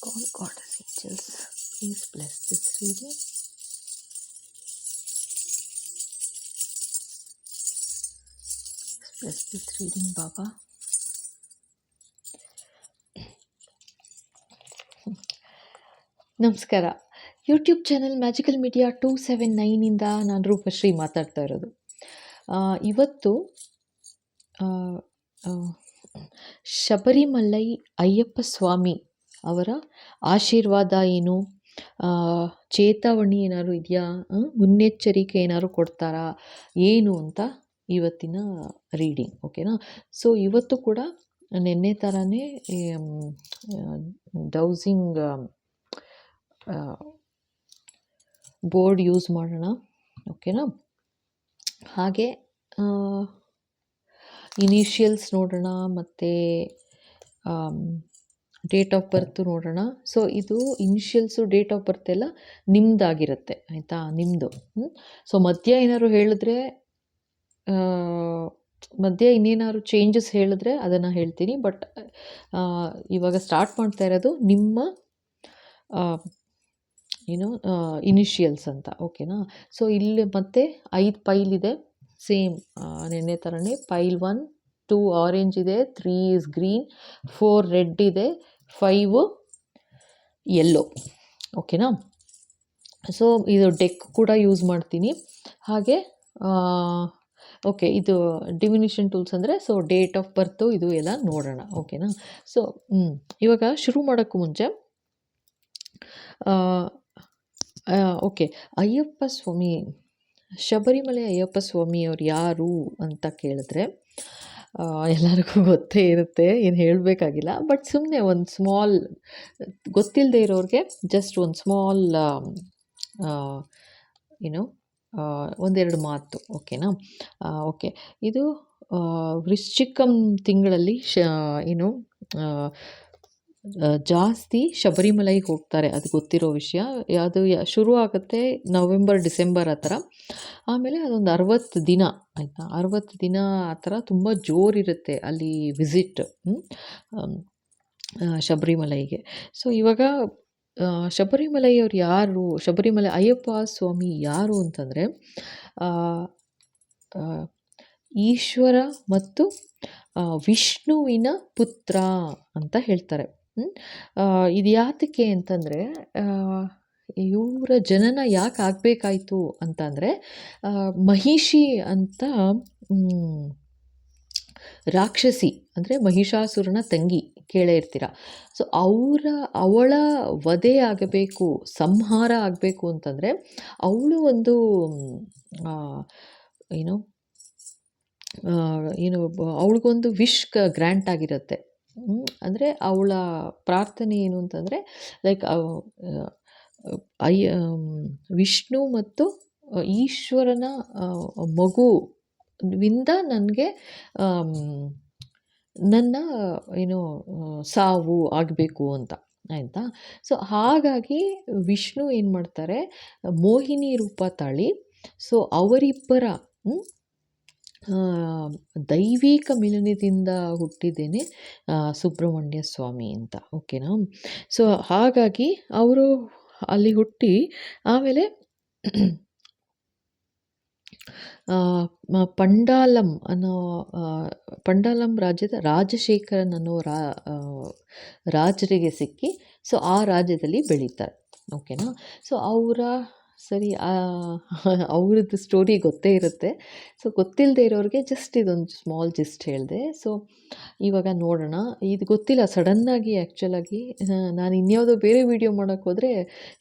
God, Goddess angels, please bless this reading. Bless this reading, Baba. ನಮಸ್ಕಾರ. YouTube channel magical media 279ಇಂದ ನಾನು ರೂಪಶ್ರೀ ಮಾತಾಡ್ತಾ ಇರೋದು. ಇವತ್ತು ಶಬರಿಮಲೈ ಅಯ್ಯಪ್ಪ ಸ್ವಾಮಿ ಅವರ ಆಶೀರ್ವಾದ ಏನು, ಚೇತಾವಣಿ ಏನಾದ್ರು ಇದೆಯಾ, ಮುನ್ನೆಚ್ಚರಿಕೆ ಏನಾದ್ರು ಕೊಡ್ತಾರಾ ಏನು ಅಂತ ಇವತ್ತಿನ ರೀಡಿಂಗ್. ಓಕೆನಾ? ಸೊ ಇವತ್ತು ಕೂಡ ನಿನ್ನೆ ಥರನೇ ಡೌಸಿಂಗ್ ಬೋರ್ಡ್ ಯೂಸ್ ಮಾಡೋಣ. ಓಕೆನಾ? ಹಾಗೆ ಇನಿಷಿಯಲ್ಸ್ ನೋಡೋಣ ಮತ್ತು ಡೇಟ್ ಆಫ್ ಬರ್ತ್ ನೋಡೋಣ. ಸೊ ಇದು ಇನಿಷಿಯಲ್ಸು ಡೇಟ್ ಆಫ್ ಬರ್ತ್ ಎಲ್ಲ ನಿಮ್ಮದಾಗಿರುತ್ತೆ, ಆಯಿತಾ? ನಿಮ್ಮದು. ಸೊ ಮಧ್ಯ ಏನಾದ್ರು ಹೇಳಿದ್ರೆ, ಮಧ್ಯೆ ಇನ್ನೇನಾದ್ರು ಚೇಂಜಸ್ ಹೇಳಿದ್ರೆ ಅದನ್ನು ಹೇಳ್ತೀನಿ. ಬಟ್ ಇವಾಗ ಸ್ಟಾರ್ಟ್ ಮಾಡ್ತಾ ಇರೋದು ನಿಮ್ಮ ಇನಿಷಿಯಲ್ಸ್ ಅಂತ. ಓಕೆನಾ? ಸೊ ಇಲ್ಲಿ ಮತ್ತೆ 5 ಪೈಲ್ ಇದೆ, ಸೇಮ್ ನೆನ್ನೆ ಥರನೇ. ಪೈಲ್ 1, 2 ಆರೆಂಜ್ ಇದೆ, 3 ಇಸ್ ಗ್ರೀನ್, 4 ರೆಡ್ ಇದೆ, 5 ಯೆಲ್ಲೋ. ಓಕೆನಾ? ಸೊ ಇದು ಡೆಕ್ ಕೂಡ ಯೂಸ್ ಮಾಡ್ತೀನಿ. ಹಾಗೆ ಓಕೆ, ಇದು ಡಿವಿನೇಷನ್ ಟೂಲ್ಸ್ ಅಂದರೆ ಸೊ ಡೇಟ್ ಆಫ್ ಬರ್ತು ಇದು ಎಲ್ಲ ನೋಡೋಣ. ಓಕೆನಾ? ಸೊ ಇವಾಗ ಶುರು ಮಾಡೋಕ್ಕೂ ಮುಂಚೆ ಓಕೆ, ಅಯ್ಯಪ್ಪ ಸ್ವಾಮಿ, ಶಬರಿಮಲೆ ಅಯ್ಯಪ್ಪ ಸ್ವಾಮಿಯವ್ರು ಯಾರು ಅಂತ ಕೇಳಿದ್ರೆ ಎಲ್ಲರಿಗೂ ಗೊತ್ತೇ ಇರುತ್ತೆ, ಏನು ಹೇಳಬೇಕಾಗಿಲ್ಲ. ಬಟ್ ಸುಮ್ಮನೆ ಒಂದು ಸ್ಮಾಲ್, ಗೊತ್ತಿಲ್ಲದೆ ಇರೋರಿಗೆ ಜಸ್ಟ್ ಒಂದು ಸ್ಮಾಲ್ ಒಂದೆರಡು ಮಾತು. ಓಕೆನಾ? ಓಕೆ, ಇದು ವೃಶ್ಚಿಕಂ ತಿಂಗಳಲ್ಲಿ ಜಾಸ್ತಿ ಶಬರಿಮಲೈಗೆ ಹೋಗ್ತಾರೆ, ಅದು ಗೊತ್ತಿರೋ ವಿಷಯ. ಅದು ಶುರು ಆಗುತ್ತೆ ನವೆಂಬರ್, ಡಿಸೆಂಬರ್ ಆ ಥರ. ಆಮೇಲೆ ಅದೊಂದು 60 ದಿನ, ಆಯಿತಾ? 60 ದಿನ ಆ ಥರ ತುಂಬ ಜೋರಿರುತ್ತೆ ಅಲ್ಲಿ ವಿಸಿಟ್ ಶಬರಿಮಲೈಗೆ. ಸೊ ಇವಾಗ ಶಬರಿಮಲೈಯವ್ರು ಯಾರು, ಶಬರಿಮಲೆ ಅಯ್ಯಪ್ಪ ಸ್ವಾಮಿ ಯಾರು ಅಂತಂದರೆ ಈಶ್ವರ ಮತ್ತು ವಿಷ್ಣುವಿನ ಪುತ್ರ ಅಂತ ಹೇಳ್ತಾರೆ. ಇದು ಯಾತಕ್ಕೆ ಅಂತಂದರೆ, ಇವರ ಜನನ ಯಾಕೆ ಆಗಬೇಕಾಯ್ತು ಅಂತಂದರೆ, ಮಹಿಷಿ ಅಂತ ರಾಕ್ಷಸಿ, ಅಂದರೆ ಮಹಿಷಾಸುರನ ತಂಗಿ, ಕೇಳೇ ಇರ್ತೀರ. ಸೊ ಅವಳ ವಧೆ ಆಗಬೇಕು, ಸಂಹಾರ ಆಗಬೇಕು ಅಂತಂದರೆ ಅವಳು ಒಂದು ಅವಳಿಗೊಂದು ವಿಶ್ ಗ್ರ್ಯಾಂಟ್ ಆಗಿರುತ್ತೆ. ಅಂದರೆ ಅವಳ ಪ್ರಾರ್ಥನೆ ಏನು ಅಂತಂದರೆ, ಲೈಕ್ ವಿಷ್ಣು ಮತ್ತು ಈಶ್ವರನ ಮಗುವಿಂದ ನನಗೆ ನನ್ನ ಸಾವು ಆಗಬೇಕು ಅಂತ, ಆಯಿತಾ? ಸೊ ಹಾಗಾಗಿ ವಿಷ್ಣು ಏನು ಮಾಡ್ತಾರೆ, ಮೋಹಿನಿ ರೂಪ ತಾಳಿ ಸೊ ಅವರಿಬ್ಬರ ದೈವಿಕ ಮಿಲನದಿಂದ ಹುಟ್ಟಿದ್ದೇನೆ ಸುಬ್ರಹ್ಮಣ್ಯ ಸ್ವಾಮಿ ಅಂತ. ಓಕೆನಾ? ಸೊ ಹಾಗಾಗಿ ಅವರು ಅಲ್ಲಿ ಹುಟ್ಟಿ ಆಮೇಲೆ ಪಂಡಾಲಂ ರಾಜ್ಯದ ರಾಜಶೇಖರನ್ ಅನ್ನೋ ರಾಜರಿಗೆ ಸಿಕ್ಕಿ ಸೊ ಆ ರಾಜ್ಯದಲ್ಲಿ ಬೆಳೀತಾರೆ. ಓಕೆನಾ? ಸೊ ಅವ್ರದ್ದು ಸ್ಟೋರಿ ಗೊತ್ತೇ ಇರುತ್ತೆ. ಸೊ ಗೊತ್ತಿಲ್ಲದೆ ಇರೋರಿಗೆ ಜಸ್ಟ್ ಇದೊಂದು ಸ್ಮಾಲ್ ಜಿಸ್ಟ್ ಹೇಳಿದೆ. ಸೊ ಇವಾಗ ನೋಡೋಣ. ಇದು ಗೊತ್ತಿಲ್ಲ, ಸಡನ್ನಾಗಿ ಆ್ಯಕ್ಚುಲಾಗಿ ನಾನು ಇನ್ಯಾವುದೋ ಬೇರೆ ವಿಡಿಯೋ ಮಾಡೋಕ್ಕೆ ಹೋದರೆ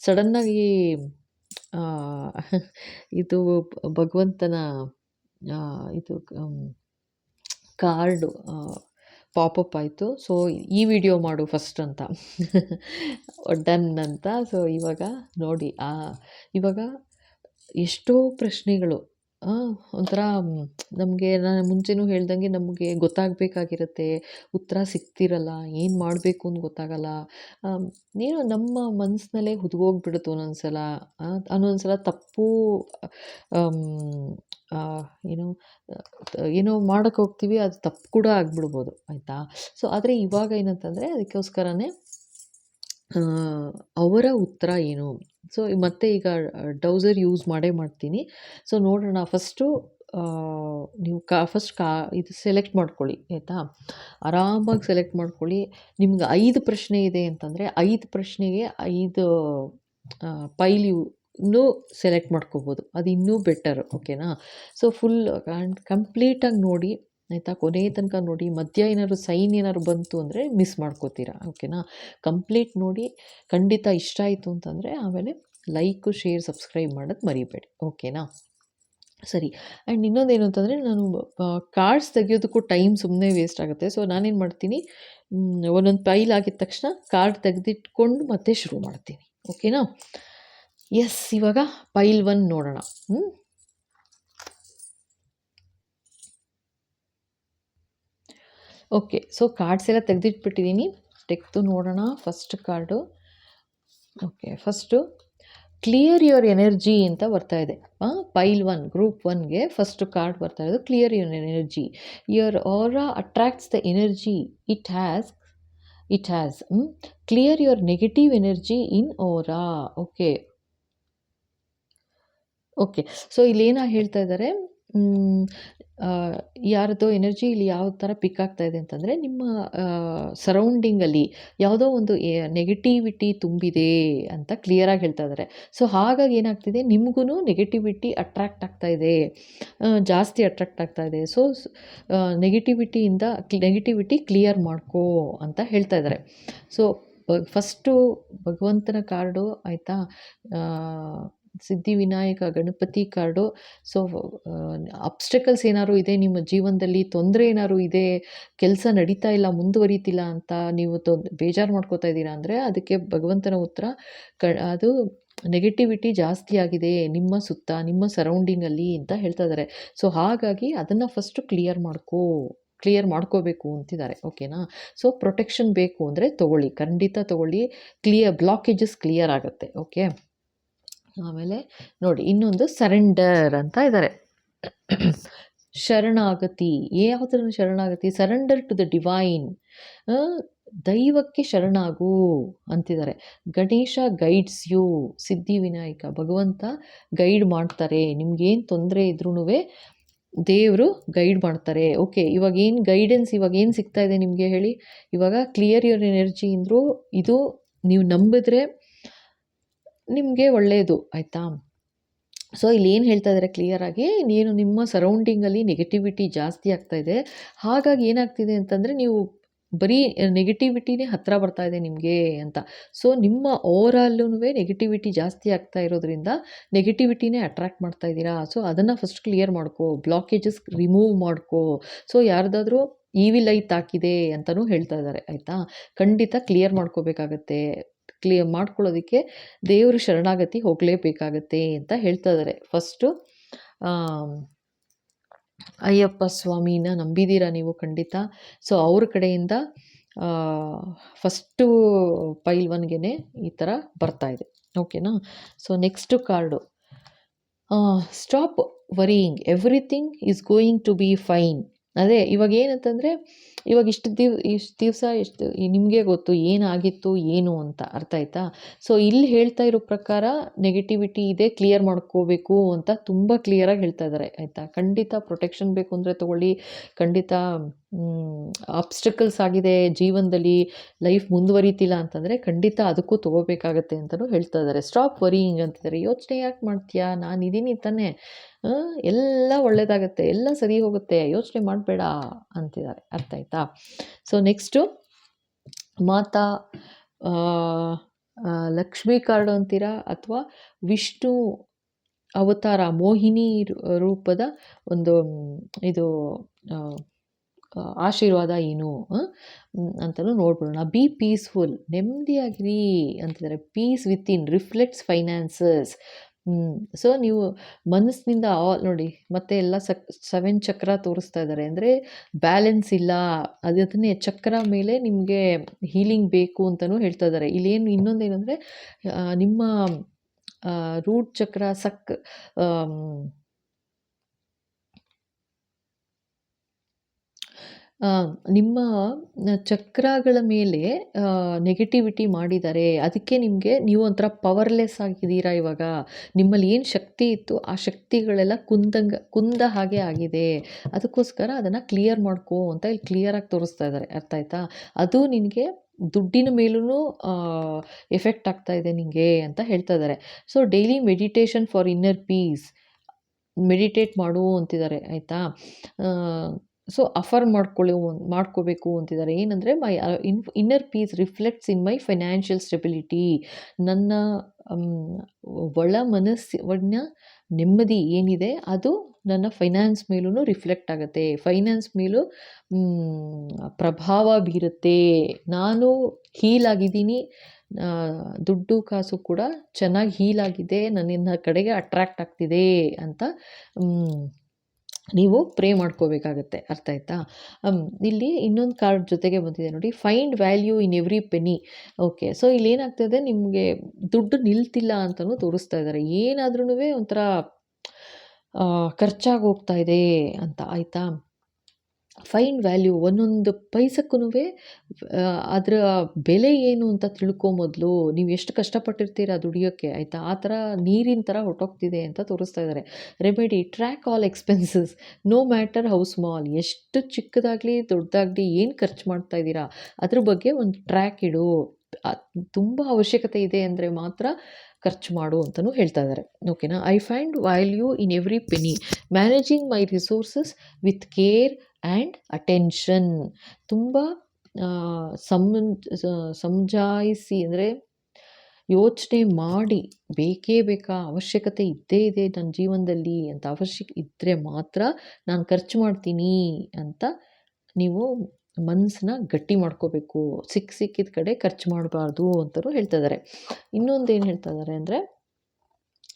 ಸಡನ್ನಾಗಿ ಇದು ಭಗವಂತನ ಇದು ಕಾರ್ಡು ಪಾಪಪ್ ಆಯಿತು. ಸೊ ಈ ವಿಡಿಯೋ ಮಾಡು ಫಸ್ಟ್ ಅಂತ ಡನ್ ಅಂತ. ಸೊ ಇವಾಗ ನೋಡಿ, ಇವಾಗ ಎಷ್ಟೋ ಪ್ರಶ್ನೆಗಳು ಒಂಥರ ನಮಗೆ, ನಾನು ಮುಂಚೆನೂ ಹೇಳ್ದಂಗೆ ನಮಗೆ ಗೊತ್ತಾಗಬೇಕಾಗಿರುತ್ತೆ, ಉತ್ತರ ಸಿಗ್ತಿರಲ್ಲ, ಏನು ಮಾಡಬೇಕು ಅಂತ ಗೊತ್ತಾಗಲ್ಲ. ಏನೋ ನಮ್ಮ ಮನಸ್ಸಿನಲ್ಲೇ ಹುದುಗೋಗ್ಬಿಡುತ್ತೆ ಒಂದೊಂದು ಸಲ ತಪ್ಪು ಏನೋ ಮಾಡೋಕ್ಕೆ ಹೋಗ್ತೀವಿ, ಅದು ತಪ್ಪು ಕೂಡ ಆಗಿಬಿಡ್ಬೋದು, ಆಯಿತಾ? ಸೊ ಆದರೆ ಇವಾಗ ಏನಂತಂದರೆ ಅದಕ್ಕೋಸ್ಕರನೇ ಆ, ಅವರ ಉತ್ತರ ಏನು? ಸೊ ಮತ್ತೆ ಈಗ ಡೌಸರ್ ಯೂಸ್ ಮಾಡೇ ಮಾಡ್ತೀನಿ. ಸೊ ನೋಡೋಣ ಫಸ್ಟು ನೀವು ಫಸ್ಟ್ ಇದು ಸೆಲೆಕ್ಟ್ ಮಾಡ್ಕೊಳ್ಳಿ ಆಯಿತಾ? ಆರಾಮಾಗಿ ಸೆಲೆಕ್ಟ್ ಮಾಡ್ಕೊಳ್ಳಿ. ನಿಮ್ಗೆ 5 ಪ್ರಶ್ನೆ ಇದೆ ಅಂತಂದರೆ 5 ಪ್ರಶ್ನೆಗೆ 5 ಪೈಲ್ ಇನ್ನೂ ಸೆಲೆಕ್ಟ್ ಮಾಡ್ಕೋಬೋದು. ಅದು ಇನ್ನೂ ಬೆಟರ್ ಓಕೆನಾ? ಸೊ ಫುಲ್ ಕಂಪ್ಲೀಟಾಗಿ ನೋಡಿ ಆಯಿತಾ? ಕೊನೆ ತನಕ ನೋಡಿ. ಮಧ್ಯ ಏನಾದ್ರು ಸೈನ್ ಏನಾದ್ರು ಬಂತು ಅಂದರೆ ಮಿಸ್ ಮಾಡ್ಕೋತೀರಾ ಓಕೆನಾ? ಕಂಪ್ಲೀಟ್ ನೋಡಿ. ಖಂಡಿತ ಇಷ್ಟ ಆಯಿತು ಅಂತಂದರೆ ಆಮೇಲೆ ಲೈಕು, ಶೇರ್, ಸಬ್ಸ್ಕ್ರೈಬ್ ಮಾಡೋದು ಮರಿಬೇಡಿ ಓಕೆನಾ? ಸರಿ. ಆ್ಯಂಡ್ ಇನ್ನೊಂದೇನು ಅಂತಂದರೆ ನಾನು ಕಾರ್ಡ್ಸ್ ತೆಗಿಯೋದಕ್ಕೂ ಟೈಮ್ ಸುಮ್ಮನೆ ವೇಸ್ಟ್ ಆಗುತ್ತೆ. ಸೊ ನಾನೇನು ಮಾಡ್ತೀನಿ, ಒಂದೊಂದು ಪೈಲ್ ಆಗಿದ ತಕ್ಷಣ ಕಾರ್ಡ್ ತೆಗೆದಿಟ್ಕೊಂಡು ಮತ್ತೆ ಶುರು ಮಾಡ್ತೀನಿ ಓಕೆನಾ? ಎಸ್, ಇವಾಗ ಪೈಲ್ 1 ನೋಡೋಣ. ಓಕೆ. ಸೊ ಕಾರ್ಡ್ಸ್ ಎಲ್ಲ ತೆಗೆದಿಟ್ಬಿಟ್ಟಿದ್ದೀನಿ. ತೆಗೆದು ನೋಡೋಣ first card. Okay, first clear your energy ಅಂತ ಬರ್ತಾ ಇದೆ. ಪೈಲ್ 1 ಗ್ರೂಪ್ 1ಗೆ ಫಸ್ಟ್ ಕಾರ್ಡ್ ಬರ್ತಾ ಇರೋದು clear your energy. Your aura attracts the energy it has clear your negative energy in aura. Okay okay. So ಇಲ್ಲೇನ ಹೇಳ್ತಾ ಇದ್ದಾರೆ, ಯಾರದೋ ಎನರ್ಜಿ ಇಲ್ಲಿ ಯಾವ ಥರ ಪಿಕ್ ಆಗ್ತಾ ಇದೆ ಅಂತಂದರೆ, ನಿಮ್ಮ ಸರೌಂಡಿಂಗಲ್ಲಿ ಯಾವುದೋ ಒಂದು ನೆಗೆಟಿವಿಟಿ ತುಂಬಿದೆ ಅಂತ ಕ್ಲಿಯರಾಗಿ ಹೇಳ್ತಾ ಇದ್ದಾರೆ. ಸೊ ಹಾಗಾಗಿ ಏನಾಗ್ತಿದೆ, ನಿಮಗೂ ನೆಗೆಟಿವಿಟಿ ಅಟ್ರಾಕ್ಟ್ ಆಗ್ತಾ ಇದೆ, ಜಾಸ್ತಿ ಅಟ್ರಾಕ್ಟ್ ಆಗ್ತಾ ಇದೆ. ಸೊ ನೆಗೆಟಿವಿಟಿ ಕ್ಲಿಯರ್ ಮಾಡ್ಕೋ ಅಂತ ಹೇಳ್ತಾ ಇದ್ದಾರೆ. ಸೊ ಫಸ್ಟು ಭಗವಂತನ ಕಾರ್ಡು ಆಯಿತಾ? Siddhivinayak Ganapati card. So obstacles ಏನಾದ್ರು ಇದೆ ನಿಮ್ಮ ಜೀವನದಲ್ಲಿ, ತೊಂದರೆ ಏನಾದ್ರು ಇದೆ, ಕೆಲಸ ನಡೀತಾ ಇಲ್ಲ, ಮುಂದುವರಿತಿಲ್ಲ ಅಂತ ನೀವು ಬೇಜಾರು ಮಾಡ್ಕೋತಾ ಇದ್ದೀರಾ ಅಂದರೆ ಅದಕ್ಕೆ ಭಗವಂತನ ಉತ್ತರ ಅದು ನೆಗೆಟಿವಿಟಿ ಜಾಸ್ತಿ ಆಗಿದೆ ನಿಮ್ಮ ಸುತ್ತ, ನಿಮ್ಮ ಸರೌಂಡಿಂಗಲ್ಲಿ ಅಂತ ಹೇಳ್ತಾ ಇದ್ದಾರೆ. ಸೊ ಹಾಗಾಗಿ ಅದನ್ನು ಫಸ್ಟು ಕ್ಲಿಯರ್ ಮಾಡ್ಕೋಬೇಕು ಅಂತಿದ್ದಾರೆ ಓಕೆನಾ? ಸೊ ಪ್ರೊಟೆಕ್ಷನ್ ಬೇಕು ಅಂದರೆ ತೊಗೊಳ್ಳಿ, ಖಂಡಿತ ತೊಗೊಳ್ಳಿ. ಬ್ಲಾಕೇಜಸ್ ಕ್ಲಿಯರ್ ಆಗುತ್ತೆ ಓಕೆ. ಆಮೇಲೆ ನೋಡಿ ಇನ್ನೊಂದು ಸರೆಂಡರ್ ಅಂತ ಇದ್ದಾರೆ. ಶರಣಾಗತಿ. ಯಾವುದನ್ನು ಶರಣಾಗತಿ? Surrender to the divine. ದೈವಕ್ಕೆ ಶರಣಾಗು ಅಂತಿದ್ದಾರೆ. Ganesha guides you. ಸಿದ್ಧಿವಿನಾಯಕ ಭಗವಂತ ಗೈಡ್ ಮಾಡ್ತಾರೆ. ನಿಮ್ಗೇನು ತೊಂದರೆ ಇದ್ರೂ ದೇವರು ಗೈಡ್ ಮಾಡ್ತಾರೆ ಓಕೆ. ಇವಾಗ ಏನು ಗೈಡೆನ್ಸ್, ಇವಾಗ ಏನು ಸಿಗ್ತಾ ಇದೆ ನಿಮಗೆ ಹೇಳಿ? ಇವಾಗ ಕ್ಲಿಯರ್ ಯುವರ್ ಎನರ್ಜಿ ಅಂದರು, ಇದು ನೀವು ನಂಬಿದ್ರೆ ನಿಮಗೆ ಒಳ್ಳೆಯದು ಆಯಿತಾ? ಸೊ ಇಲ್ಲಿ ಏನು ಹೇಳ್ತಾ ಇದ್ದಾರೆ ಕ್ಲಿಯರಾಗಿ, ನೀನು ನಿಮ್ಮ ಸರೌಂಡಿಂಗಲ್ಲಿ ನೆಗೆಟಿವಿಟಿ ಜಾಸ್ತಿ ಆಗ್ತಾ ಇದೆ. ಹಾಗಾಗಿ ಏನಾಗ್ತಿದೆ ಅಂತಂದರೆ ನೀವು ಬರೀ ನೆಗೆಟಿವಿಟಿನೇ ಹತ್ತಿರ ಬರ್ತಾ ಇದೆ ನಿಮಗೆ ಅಂತ. ಸೊ ನಿಮ್ಮ ಓವರಾಲ್ಲೂ ನೆಗೆಟಿವಿಟಿ ಜಾಸ್ತಿ ಆಗ್ತಾ ಇರೋದ್ರಿಂದ ನೆಗೆಟಿವಿಟಿನೇ ಅಟ್ರಾಕ್ಟ್ ಮಾಡ್ತಾ ಇದ್ದೀರಾ. ಸೊ ಅದನ್ನು ಫಸ್ಟ್ ಕ್ಲಿಯರ್ ಮಾಡ್ಕೋ, ಬ್ಲಾಕೇಜಸ್ ರಿಮೂವ್ ಮಾಡ್ಕೋ. ಸೊ ಯಾರ್ದಾದ್ರೂ ಈವಿಲ್ ಐ ತಾಕಿದೆ ಅಂತಲೂ ಹೇಳ್ತಾ ಇದ್ದಾರೆ ಆಯಿತಾ? ಖಂಡಿತ ಕ್ಲಿಯರ್ ಮಾಡ್ಕೋಬೇಕಾಗತ್ತೆ. ಕ್ಲಿಯರ್ ಮಾಡ್ಕೊಳ್ಳೋದಕ್ಕೆ ದೇವರು ಶರಣಾಗತಿ ಹೋಗಲೇಬೇಕಾಗತ್ತೆ ಅಂತ ಹೇಳ್ತಾ ಇದ್ದಾರೆ. ಫಸ್ಟು ಅಯ್ಯಪ್ಪ ಸ್ವಾಮಿನ ನಂಬಿದ್ದೀರಾ ನೀವು ಖಂಡಿತ. ಸೊ ಅವ್ರ ಕಡೆಯಿಂದ ಫಸ್ಟು ಪೈಲ್ 1ಗೆ ಈ ಥರ ಬರ್ತಾ ಇದೆ ಓಕೆನಾ? So next card stop worrying, everything is going to be fine. ಅದೇ ಇವಾಗ ಏನಂತಂದರೆ, ಇವಾಗ ಇಷ್ಟು ದಿವಸ ನಿಮಗೆ ಗೊತ್ತು ಏನಾಗಿತ್ತು ಏನು ಅಂತ, ಅರ್ಥ ಆಯ್ತಾ? ಸೊ ಇಲ್ಲಿ ಹೇಳ್ತಾ ಇರೋ ಪ್ರಕಾರ ನೆಗೆಟಿವಿಟಿ ಇದೆ, ಕ್ಲಿಯರ್ ಮಾಡ್ಕೋಬೇಕು ಅಂತ ತುಂಬ ಕ್ಲಿಯರಾಗಿ ಹೇಳ್ತಾ ಇದ್ದಾರೆ ಆಯಿತಾ? ಖಂಡಿತ ಪ್ರೊಟೆಕ್ಷನ್ ಬೇಕು ಅಂದರೆ ತೊಗೊಳ್ಳಿ. ಖಂಡಿತ ಅಬ್ಸ್ಟಕಲ್ಸ್ ಆಗಿದೆ ಜೀವನದಲ್ಲಿ, ಲೈಫ್ ಮುಂದುವರಿತಿಲ್ಲ ಅಂತಂದರೆ ಖಂಡಿತ ಅದಕ್ಕೂ ತೊಗೋಬೇಕಾಗತ್ತೆ ಅಂತಲೂ ಹೇಳ್ತಾ ಇದ್ದಾರೆ. ಸ್ಟಾಪ್ ವರಿಯಿಂಗ್ ಅಂತಿದ್ದಾರೆ. ಯೋಚನೆ ಯಾಕೆ ಮಾಡ್ತೀಯಾ, ನಾನಿದ್ದೀನಿ ತಾನೇ, ಎಲ್ಲ ಒಳ್ಳೆಯದಾಗತ್ತೆ, ಎಲ್ಲ ಸರಿ ಹೋಗುತ್ತೆ, ಯೋಚನೆ ಮಾಡಬೇಡ ಅಂತಿದ್ದಾರೆ. ಅರ್ಥ ಆಯ್ತಾ? ಸೊ ನೆಕ್ಸ್ಟು ಮಾತಾ ಲಕ್ಷ್ಮೀ ಕಾರ್ಡು ಅಂತೀರಾ ಅಥವಾ ವಿಷ್ಣು ಅವತಾರ ಮೋಹಿನಿ ರೂಪದ ಒಂದು ಇದು ಆಶೀರ್ವಾದ ಏನು ಅಂತಲೂ ನೋಡ್ಬಿಡೋಣ. ಬಿ ಪೀಸ್ಫುಲ್, ನೆಮ್ಮದಿಯಾಗಿರಿ ಅಂತಿದ್ದಾರೆ. Peace within reflects finances. So ನೀವು ಮನಸ್ಸಿನಿಂದ ನೋಡಿ ಮತ್ತೆ ಎಲ್ಲ 7 ಚಕ್ರ ತೋರಿಸ್ತಾ ಇದ್ದಾರೆ. ಅಂದರೆ ಬ್ಯಾಲೆನ್ಸ್ ಇಲ್ಲ, ಅದನ್ನೇ ಚಕ್ರ ಮೇಲೆ ನಿಮಗೆ ಹೀಲಿಂಗ್ ಬೇಕು ಅಂತಲೂ ಹೇಳ್ತಾ ಇದ್ದಾರೆ. ಇಲ್ಲೇನು ಇನ್ನೊಂದೇನೆಂದರೆ ನಿಮ್ಮ ರೂಟ್ ಚಕ್ರ ನಿಮ್ಮ ಚಕ್ರಗಳ ಮೇಲೆ ನೆಗೆಟಿವಿಟಿ ಮಾಡಿದ್ದಾರೆ. ಅದಕ್ಕೆ ನಿಮಗೆ ನೀವು ಒಂಥರ ಪವರ್‌ಲೆಸ್ ಆಗಿದ್ದೀರಾ ಇವಾಗ. ನಿಮ್ಮಲ್ಲಿ ಏನು ಶಕ್ತಿ ಇತ್ತು, ಆ ಶಕ್ತಿಗಳೆಲ್ಲ ಕುಂದ ಹಾಗೆ ಆಗಿದೆ. ಅದಕ್ಕೋಸ್ಕರ ಅದನ್ನು ಕ್ಲಿಯರ್ ಮಾಡ್ಕೋ ಅಂತ ಇಲ್ಲಿ ಕ್ಲಿಯರಾಗಿ ತೋರಿಸ್ತಾ ಇದ್ದಾರೆ. ಅರ್ಥ ಆಯ್ತಾ? ಅದು ನಿನಗೆ ದುಡ್ಡಿನ ಮೇಲೂ ಎಫೆಕ್ಟ್ ಆಗ್ತಾ ಇದೆ ನಿಂಗೆ ಅಂತ ಹೇಳ್ತಾ ಇದ್ದಾರೆ. So daily meditation for inner peace. Meditate ಮಾಡು ಅಂತಿದ್ದಾರೆ. ಆಯಿತಾ? ಸೊ ಮಾಡ್ಕೋಬೇಕು ಅಂತಿದ್ದಾರೆ. ಏನಂದರೆ my inner peace reflects in my financial stability. ನನ್ನ ಒಳ ಮನಸ್ಸಿನ ನೆಮ್ಮದಿ ಏನಿದೆ ಅದು ನನ್ನ ಫೈನಾನ್ಸ್ ಮೇಲೂ ರಿಫ್ಲೆಕ್ಟ್ ಆಗುತ್ತೆ. ಫೈನಾನ್ಸ್ ಮೇಲೂ ಪ್ರಭಾವ ಬೀರುತ್ತೆ. ನಾನು ಹೀಲ್ ಆಗಿದ್ದೀನಿ. ದುಡ್ಡು ಕಾಸು ಕೂಡ ಚೆನ್ನಾಗಿ ಹೀಲ್ ಆಗಿದೆ. ನನ್ನಿಂದ ಕಡೆಗೆ ಅಟ್ರಾಕ್ಟ್ ಆಗ್ತಿದೆ ಅಂತ ನೀವು ಪ್ರೇ ಮಾಡ್ಕೋಬೇಕಾಗತ್ತೆ. ಅರ್ಥ ಆಯ್ತಾ? ಇಲ್ಲಿ ಇನ್ನೊಂದು ಕಾರ್ಡ್ ಜೊತೆಗೆ ಬಂದಿದೆ ನೋಡಿ, find value in every ಪೆನಿ. Okay, so ಇಲ್ಲಿ ಏನಾಗ್ತದೆ, ನಿಮಗೆ ದುಡ್ಡು ನಿಲ್ತಿಲ್ಲ ಅಂತಲೂ ತೋರಿಸ್ತಾ ಇದ್ದಾರೆ. ಏನಾದ್ರೂ ಒಂಥರ ಖರ್ಚಾಗಿ ಹೋಗ್ತಾ ಇದೆ ಅಂತ. ಆಯಿತಾ? ಫೈಂಡ್ ವ್ಯಾಲ್ಯೂ, ಒಂದೊಂದು ಪೈಸಕ್ಕೂ ಅದರ ಬೆಲೆ ಏನು ಅಂತ ತಿಳ್ಕೊ ಮೊದಲು. ನೀವು ಎಷ್ಟು ಕಷ್ಟಪಟ್ಟಿರ್ತೀರ ದುಡಿಯೋಕ್ಕೆ. ಆಯಿತಾ? ಆ ಥರ ನೀರಿನ ಥರ ಹೊಟ್ಟೋಗ್ತಿದೆ ಅಂತ ತೋರಿಸ್ತಾ ಇದ್ದಾರೆ. Remedy, track all expenses no matter how small. ಎಷ್ಟು ಚಿಕ್ಕದಾಗಲಿ ದೊಡ್ಡದಾಗಲಿ ಏನು ಖರ್ಚು ಮಾಡ್ತಾ ಇದ್ದೀರಾ ಅದ್ರ ಬಗ್ಗೆ ಒಂದು ಟ್ರ್ಯಾಕ್ ಇಡು. ತುಂಬ ಅವಶ್ಯಕತೆ ಇದೆ ಅಂದರೆ ಮಾತ್ರ ಖರ್ಚು ಮಾಡು ಅಂತಲೂ ಹೇಳ್ತಾ ಇದ್ದಾರೆ. ಓಕೆನಾ? I find value in every ಪೆನಿ, managing my resources with care and attention. ತುಂಬ ಸಮಜಾಯಿಸಿ, ಅಂದರೆ ಯೋಚನೆ ಮಾಡಿ, ಬೇಕೇ ಬೇಕಾ, ಅವಶ್ಯಕತೆ ಇದ್ದೇ ಇದೆ ನನ್ನ ಜೀವನದಲ್ಲಿ ಅಂತ ಇದ್ದರೆ ಮಾತ್ರ ನಾನು ಖರ್ಚು ಮಾಡ್ತೀನಿ ಅಂತ ನೀವು ಮನಸ್ಸನ್ನ ಗಟ್ಟಿ ಮಾಡ್ಕೋಬೇಕು. ಸಿಕ್ಕಿದ ಕಡೆ ಖರ್ಚು ಮಾಡಬಾರ್ದು ಅಂತಲೂ ಹೇಳ್ತಾ ಇದ್ದಾರೆ. ಇನ್ನೊಂದು ಏನು ಹೇಳ್ತಾ ಇದ್ದಾರೆ ಅಂದರೆ,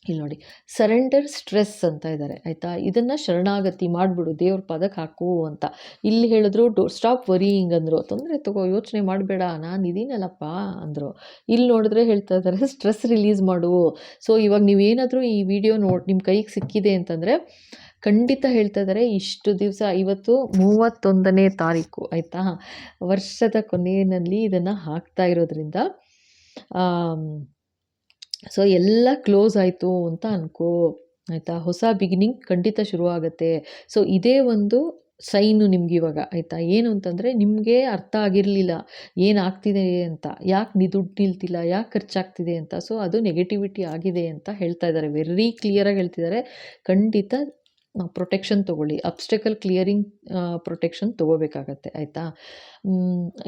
ಇಲ್ಲಿ ನೋಡಿ, ಸರೆಂಡರ್ ಸ್ಟ್ರೆಸ್ ಅಂತ ಇದ್ದಾರೆ. ಆಯಿತಾ? ಇದನ್ನು ಶರಣಾಗತಿ ಮಾಡಿಬಿಡು, ದೇವ್ರ ಪದಕ್ಕೆ ಹಾಕು ಅಂತ. ಇಲ್ಲಿ ಹೇಳಿದ್ರು ಸ್ಟಾಪ್ ವರಿಯಿಂಗ್ ಅಂದರು. ತೊಂದರೆ ತಗೋ, ಯೋಚನೆ ಮಾಡಬೇಡ, ನಾನು ಇದೀನಲ್ಲಪ್ಪ ಅಂದರು. ಇಲ್ಲಿ ನೋಡಿದ್ರೆ ಹೇಳ್ತಾ ಇದ್ದಾರೆ ಸ್ಟ್ರೆಸ್ ರಿಲೀಸ್ ಮಾಡು. ಸೊ ಇವಾಗ ನೀವೇನಾದರೂ ಈ ವಿಡಿಯೋ ನಿಮ್ಮ ಕೈಗೆ ಸಿಕ್ಕಿದೆ ಅಂತಂದರೆ ಖಂಡಿತ ಹೇಳ್ತಾ ಇದ್ದಾರೆ, ಇಷ್ಟು ದಿವಸ, ಇವತ್ತು 31ನೇ ತಾರೀಕು. ಆಯಿತಾ? ವರ್ಷದ ಕೊನೆಯಲ್ಲಿ ಇದನ್ನು ಹಾಕ್ತಾ ಇರೋದ್ರಿಂದ ಸೊ ಎಲ್ಲ ಕ್ಲೋಸ್ ಆಯಿತು ಅಂತ ಅನ್ಕೋ. ಆಯಿತಾ? ಹೊಸ ಬಿಗಿನಿಂಗ್ ಖಂಡಿತ ಶುರುವಾಗುತ್ತೆ. ಸೊ ಇದೇ ಒಂದು ಸೈನು ನಿಮ್ಗೆ ಇವಾಗ. ಆಯಿತಾ? ಏನು ಅಂತಂದರೆ, ನಿಮಗೆ ಅರ್ಥ ಆಗಿರಲಿಲ್ಲ ಏನಾಗ್ತಿದೆ ಅಂತ, ಯಾಕೆ ದುಡ್ಡು ನಿಲ್ತಿಲ್ಲ, ಯಾಕೆ ಖರ್ಚಾಗ್ತಿದೆ ಅಂತ. ಸೊ ಅದು ನೆಗೆಟಿವಿಟಿ ಆಗಿದೆ ಅಂತ ಹೇಳ್ತಾ ಇದ್ದಾರೆ. ವೆರಿ ಕ್ಲಿಯರಾಗಿ ಹೇಳ್ತಿದ್ದಾರೆ. ಖಂಡಿತ ಪ್ರೊಟೆಕ್ಷನ್ ತೊಗೊಳ್ಳಿ, ಅಬ್ಸ್ಟೆಕಲ್ ಕ್ಲಿಯರಿಂಗ್ ಪ್ರೊಟೆಕ್ಷನ್ ತೊಗೋಬೇಕಾಗತ್ತೆ. ಆಯಿತಾ?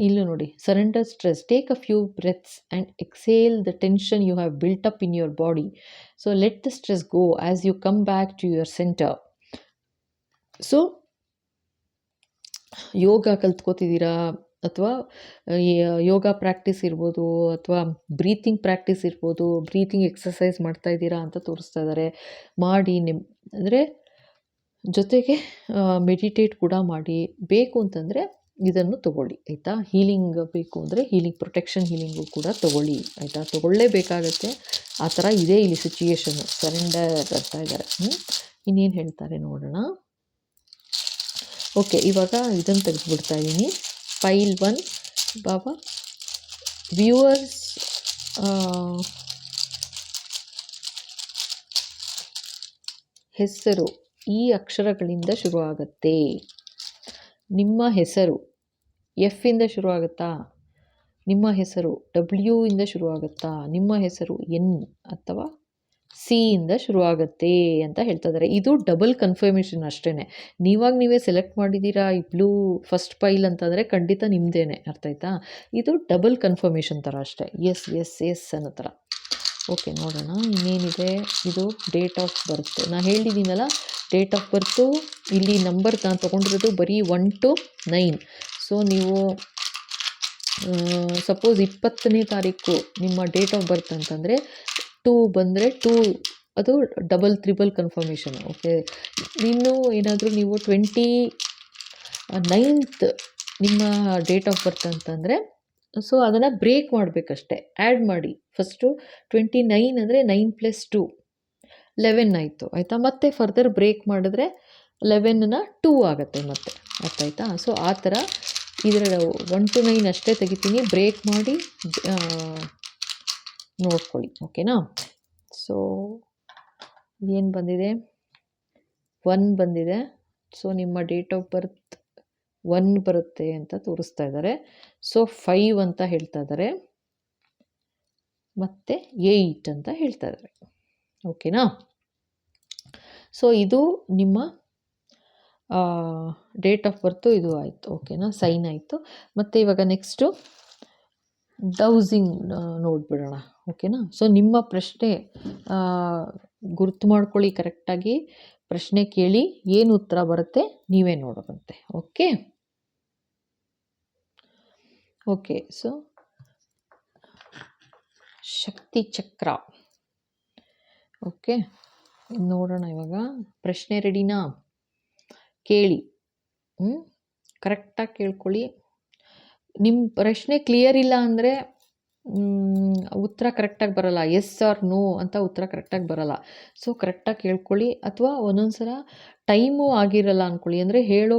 ಇಲ್ಲೂ ನೋಡಿ, surrender stress, take a few breaths and exhale the tension you have built up in your body. So let the stress go as you come back to your centre. So yoga ಕಲ್ತ್ಕೋತಿದ್ದೀರಾ ಅಥವಾ yoga practice ಇರ್ಬೋದು, ಅಥವಾ breathing practice ಇರ್ಬೋದು, breathing exercise ಮಾಡ್ತಾ ಇದ್ದೀರಾ ಅಂತ ತೋರಿಸ್ತಾ ಇದ್ದಾರೆ. ಮಾಡಿ ಅಂದರೆ ಜೊತೆಗೆ ಮೆಡಿಟೇಟ್ ಕೂಡ ಮಾಡಿ. ಬೇಕು ಅಂತಂದರೆ ಇದನ್ನು ತೊಗೊಳ್ಳಿ. ಆಯಿತಾ? ಹೀಲಿಂಗ್ ಬೇಕು ಅಂದರೆ ಪ್ರೊಟೆಕ್ಷನ್ ಹೀಲಿಂಗು ಕೂಡ ತೊಗೊಳ್ಳಿ. ಆಯಿತಾ? ತೊಗೊಳ್ಳೇಬೇಕಾಗತ್ತೆ. ಆ ಥರ ಇದೆ ಇಲ್ಲಿ ಸಿಚುಯೇಷನ್ನು. ಸರೆಂಡರ್ ಅಂತ ಇದ್ದಾರೆ. ಇನ್ನೇನು ಹೇಳ್ತಾರೆ ನೋಡೋಣ. ಓಕೆ, ಇವಾಗ ಇದನ್ನು ತೆಗೆದುಬಿಡ್ತಾ ಇದ್ದೀನಿ. ಫೈಲ್ 1 ಬಾಬಾ ವ್ಯೂವರ್ಸ್ ಹೆಸರು ಈ ಅಕ್ಷರಗಳಿಂದ ಶುರುವಾಗತ್ತೆ. ನಿಮ್ಮ ಹೆಸರು ಎಫ್ ಇಂದ ಶುರುವಾಗುತ್ತಾ? ನಿಮ್ಮ ಹೆಸರು ಡಬ್ಲ್ಯೂ ಇಂದ ಶುರುವಾಗುತ್ತಾ? ನಿಮ್ಮ ಹೆಸರು ಎನ್ ಅಥವಾ ಸಿ ಇಂದ ಶುರುವಾಗತ್ತೆ ಅಂತ ಹೇಳ್ತಾ ಇದ್ದಾರೆ. ಇದು ಡಬಲ್ ಕನ್ಫರ್ಮೇಷನ್ ಅಷ್ಟೇ. ನೀವೇ ಸೆಲೆಕ್ಟ್ ಮಾಡಿದ್ದೀರಾ ಈ ಬ್ಲೂ ಫಸ್ಟ್ ಫೈಲ್ ಅಂತಂದರೆ ಖಂಡಿತ ನಿಮ್ಮದೇನೆ. ಅರ್ಥ ಆಯ್ತಾ? ಇದು ಡಬಲ್ ಕನ್ಫರ್ಮೇಷನ್ ಥರ ಅಷ್ಟೇ. ಎಸ್ ಎಸ್ ಎಸ್ ಅನ್ನೋ ಥರ. ಓಕೆ, ನೋಡೋಣ ಇನ್ನೇನಿದೆ. ಇದು ಡೇಟ್ ಆಫ್ ಬರ್ತ್. ನಾನು ಹೇಳಿದ್ದೀನಲ್ಲ, ಡೇಟ್ ಆಫ್ ಬರ್ತು ಇಲ್ಲಿ ನಂಬರ್ ನಾನು ತೊಗೊಂಡಿರೋದು ಬರೀ 1 to 9. ಸೊ ನೀವು ಸಪೋಸ್ 20ನೇ ತಾರೀಕು ನಿಮ್ಮ ಡೇಟ್ ಆಫ್ ಬರ್ತ್ ಅಂತಂದರೆ 2 ಬಂದರೆ 2 ಅದು ಡಬಲ್ ತ್ರಿಬಲ್ ಕನ್ಫರ್ಮೇಷನ್. ಓಕೆ, ಇನ್ನು ಏನಾದರೂ ನೀವು 29th ನಿಮ್ಮ ಡೇಟ್ ಆಫ್ ಬರ್ತ್ ಅಂತಂದರೆ, ಸೊ ಅದನ್ನು ಬ್ರೇಕ್ ಮಾಡಬೇಕಷ್ಟೆ. ಆ್ಯಡ್ ಮಾಡಿ. ಫಸ್ಟು 29 ಅಂದರೆ 9 + 2 11 ಆಯಿತು. ಆಯಿತಾ? ಮತ್ತೆ ಫರ್ದರ್ ಬ್ರೇಕ್ ಮಾಡಿದ್ರೆ 11ನ 2 ಆಗುತ್ತೆ ಮತ್ತೆ. ಅರ್ಥ ಆಯ್ತಾ? ಸೊ ಆ ಥರ ಇದರ 1 to 9 ಅಷ್ಟೇ ತೆಗಿತೀನಿ, ಬ್ರೇಕ್ ಮಾಡಿ ನೋಡ್ಕೊಳ್ಳಿ. ಓಕೆನಾ? ಸೊ ಏನು ಬಂದಿದೆ? 1 ಬಂದಿದೆ. ಸೊ ನಿಮ್ಮ ಡೇಟ್ ಆಫ್ ಬರ್ತ್ 1 ಬರುತ್ತೆ ಅಂತ ತೋರಿಸ್ತಾ ಇದ್ದಾರೆ. ಸೊ 5 ಅಂತ ಹೇಳ್ತಾ ಇದ್ದಾರೆ, ಮತ್ತು 8 ಅಂತ ಹೇಳ್ತಾ ಇದ್ದಾರೆ. ಓಕೆನಾ? ಸೊ ಇದು ನಿಮ್ಮ ಡೇಟ್ ಆಫ್ ಬರ್ತು ಇದು ಆಯಿತು. ಓಕೆನಾ? ಸೈನ್ ಆಯಿತು. ಮತ್ತು ಇವಾಗ ನೆಕ್ಸ್ಟು ಡೌಸಿಂಗ್ ನೋಡಿಬಿಡೋಣ. ಓಕೆನಾ? ಸೊ ನಿಮ್ಮ ಪ್ರಶ್ನೆ ಗುರ್ತು ಮಾಡ್ಕೊಳ್ಳಿ ಕರೆಕ್ಟಾಗಿ, ಪ್ರಶ್ನೆ ಕೇಳಿ, ಏನು ಉತ್ತರ ಬರುತ್ತೆ ನೀವೇ ನೋಡೋದಂತೆ. ಓಕೆ ಓಕೆ ಸೊ ಶಕ್ತಿ ಚಕ್ರ. ಓಕೆ, ನೋಡೋಣ ಇವಾಗ. ಪ್ರಶ್ನೆ ರೆಡಿನಾ? ಕೇಳಿ, ಕರೆಕ್ಟಾಗಿ ಕೇಳ್ಕೊಳ್ಳಿ. ನಿಮ್ಮ ಪ್ರಶ್ನೆ ಕ್ಲಿಯರ್ ಇಲ್ಲ ಅಂದರೆ ಉತ್ತರ ಕರೆಕ್ಟಾಗಿ ಬರೋಲ್ಲ. ಎಸ್ ಆರ್ ನೋ ಅಂತ ಉತ್ತರ ಕರೆಕ್ಟಾಗಿ ಬರೋಲ್ಲ. ಸೊ ಕರೆಕ್ಟಾಗಿ ಕೇಳ್ಕೊಳ್ಳಿ. ಅಥವಾ ಒಂದೊಂದು ಸಲ ಟೈಮು ಆಗಿರಲ್ಲ ಅಂದ್ಕೊಳ್ಳಿ, ಅಂದರೆ ಹೇಳೋ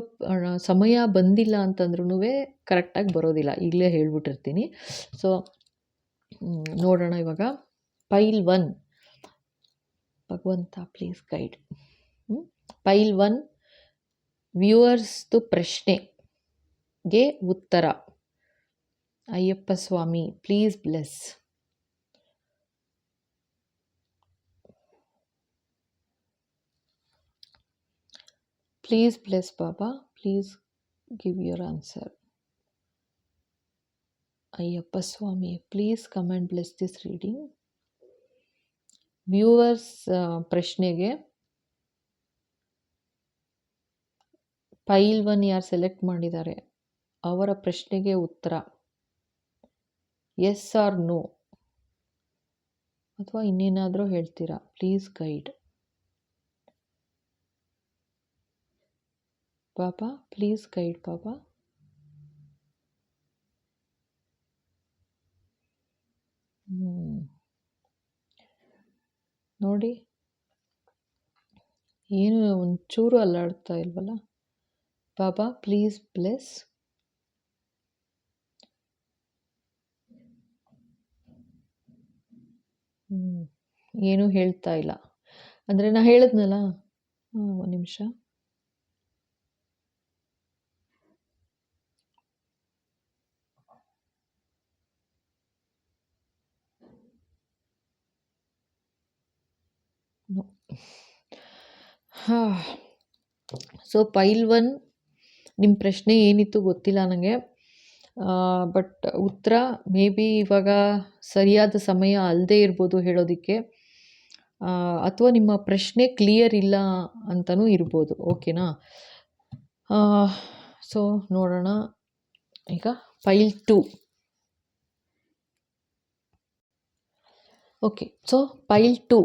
ಸಮಯ ಬಂದಿಲ್ಲ ಅಂತಂದ್ರೂ ಕರೆಕ್ಟಾಗಿ ಬರೋದಿಲ್ಲ. ಈಗಲೇ ಹೇಳ್ಬಿಟ್ಟಿರ್ತೀನಿ. ಸೊ ನೋಡೋಣ ಇವಾಗ. ಪೈಲ್ 1, ಭಗವಂತ ಪ್ಲೀಸ್ ಗೈಡ್. ಪೈಲ್ 1 ವ್ಯೂವರ್ಸ್ದು ಪ್ರಶ್ನೆಗೆ ಉತ್ತರ. Ayyappa Swami please bless. Please bless Baba, please give your answer. Ayyappa Swami please come and bless this reading. Viewers ಪ್ರಶ್ನೆಗೆ ಪೈಲ್ 1 ಯಾರು ಸೆಲೆಕ್ಟ್ ಮಾಡಿದ್ದಾರೆ ಅವರ ಪ್ರಶ್ನೆಗೆ ಉತ್ತರ ಎಸ್ ಆರ್ ನೋ, ಅಥವಾ ಇನ್ನೇನಾದರೂ ಹೇಳ್ತೀರಾ? Please guide Baba, please guide Baba. ನೋಡಿ, ಏನು ಒಂಚೂರು ಅಲ್ಲಾಡ್ತಾ ಇಲ್ವಲ್ಲ. Baba please bless. ಏನೂ ಹೇಳ್ತಾ ಇಲ್ಲ ಅಂದರೆ ನಾ ಹೇಳಿದ್ನಲ್ಲ. ಒಂದು ನಿಮಿಷ. ಸೊ ಪೈಲ್ 1 ನಿಮ್ಮ ಪ್ರಶ್ನೆ ಏನಿತ್ತು ಗೊತ್ತಿಲ್ಲ ನನಗೆ, ಬಟ್ ಉತ್ತರ ಮೇ ಬಿ ಇವಾಗ ಸರಿಯಾದ ಸಮಯ ಅಲ್ಲದೆ ಇರ್ಬೋದು ಹೇಳೋದಕ್ಕೆ, ಅಥವಾ ನಿಮ್ಮ ಪ್ರಶ್ನೆ ಕ್ಲಿಯರ್ ಇಲ್ಲ ಅಂತಲೂ ಇರ್ಬೋದು. ಓಕೆನಾ? ಸೊ ನೋಡೋಣ ಈಗ ಪೈಲ್ 2. ಓಕೆ, ಸೊ ಪೈಲ್ 2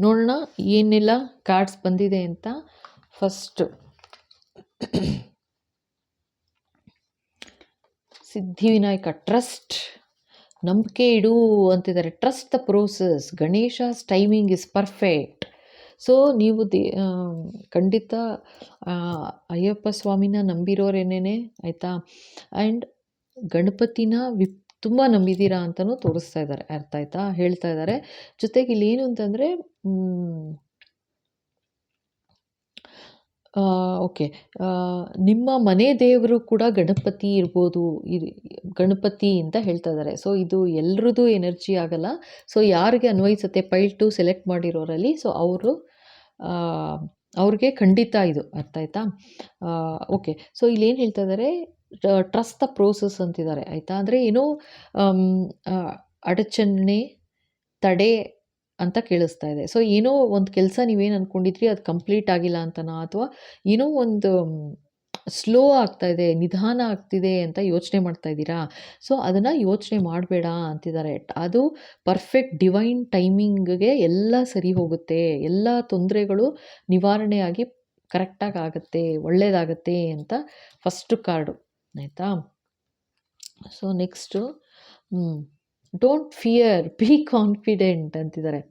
ನೋಡೋಣ ಏನೆಲ್ಲ ಕಾರ್ಡ್ಸ್ ಬಂದಿದೆ ಅಂತ. ಫಸ್ಟು ಸಿದ್ಧಿವಿನಾಯಕ, ಟ್ರಸ್ಟ್, ನಂಬಿಕೆ ಇಡು ಅಂತಿದ್ದಾರೆ. Trust the process, Ganesha's timing is perfect. So ನೀವು ಖಂಡಿತ ಅಯ್ಯಪ್ಪ ಸ್ವಾಮಿನ ನಂಬಿರೋರೇನೇ ಆಯಿತಾ, ಆ್ಯಂಡ್ ಗಣಪತಿನ ತುಂಬ ನಂಬಿದ್ದೀರಾ ಅಂತಲೂ ತೋರಿಸ್ತಾ ಇದ್ದಾರೆ. ಅರ್ಥ ಆಯ್ತಾ? ಹೇಳ್ತಾ ಇದ್ದಾರೆ. ಜೊತೆಗೆ ಇಲ್ಲಿ ಏನು ಅಂತಂದರೆ ಓಕೆ, ನಿಮ್ಮ ಮನೆ ದೇವರು ಕೂಡ ಗಣಪತಿ ಇರ್ಬೋದು, ಗಣಪತಿ ಅಂತ ಹೇಳ್ತಾ ಇದ್ದಾರೆ. ಸೊ ಇದು ಎಲ್ರದ್ದು ಎನರ್ಜಿ ಆಗಲ್ಲ. ಸೊ ಯಾರಿಗೆ ಅನ್ವಯಿಸುತ್ತೆ ಪೈಲ್ 2 ಸೆಲೆಕ್ಟ್ ಮಾಡಿರೋರಲ್ಲಿ, ಸೊ ಅವ್ರಿಗೆ ಖಂಡಿತ ಇದು ಅರ್ಥ ಆಯ್ತಾ? ಓಕೆ, ಸೊ ಇಲ್ಲೇನು ಹೇಳ್ತಾ ಇದ್ದಾರೆ, ಟ್ರಸ್ಟ್ ದ ಪ್ರೋಸೆಸ್ ಅಂತಿದ್ದಾರೆ. ಆಯಿತಾ? ಅಂದರೆ ಏನೋ ಅಡಚಣೆ, ತಡೆ ಅಂತ ಕೇಳಿಸ್ತಾ ಇದೆ. ಸೊ ಏನೋ ಒಂದು ಕೆಲಸ ನೀವೇನು ಅಂದ್ಕೊಂಡಿದ್ರಿ ಅದು ಕಂಪ್ಲೀಟ್ ಆಗಿಲ್ಲ ಅಂತನಾ, ಅಥವಾ ಏನೋ ಒಂದು ಸ್ಲೋ ಆಗ್ತಾ ಇದೆ, ನಿಧಾನ ಆಗ್ತಿದೆ ಅಂತ ಯೋಚನೆ ಮಾಡ್ತಾ ಇದ್ದೀರಾ. ಸೊ ಅದನ್ನು ಯೋಚನೆ ಮಾಡಬೇಡ ಅಂತಿದ್ದಾರೆ. ಅದು ಪರ್ಫೆಕ್ಟ್ ಡಿವೈನ್ ಟೈಮಿಂಗ್ಗೆ ಎಲ್ಲ ಸರಿ ಹೋಗುತ್ತೆ, ಎಲ್ಲ ತೊಂದರೆಗಳು ನಿವಾರಣೆಯಾಗಿ ಕರೆಕ್ಟಾಗಿ ಆಗುತ್ತೆ, ಒಳ್ಳೆಯದಾಗತ್ತೆ ಅಂತ ಫಸ್ಟು ಕಾರ್ಡು. ಆಯಿತಾ? So next don't fear, be confident ಅಂತಿದ್ದಾರೆ.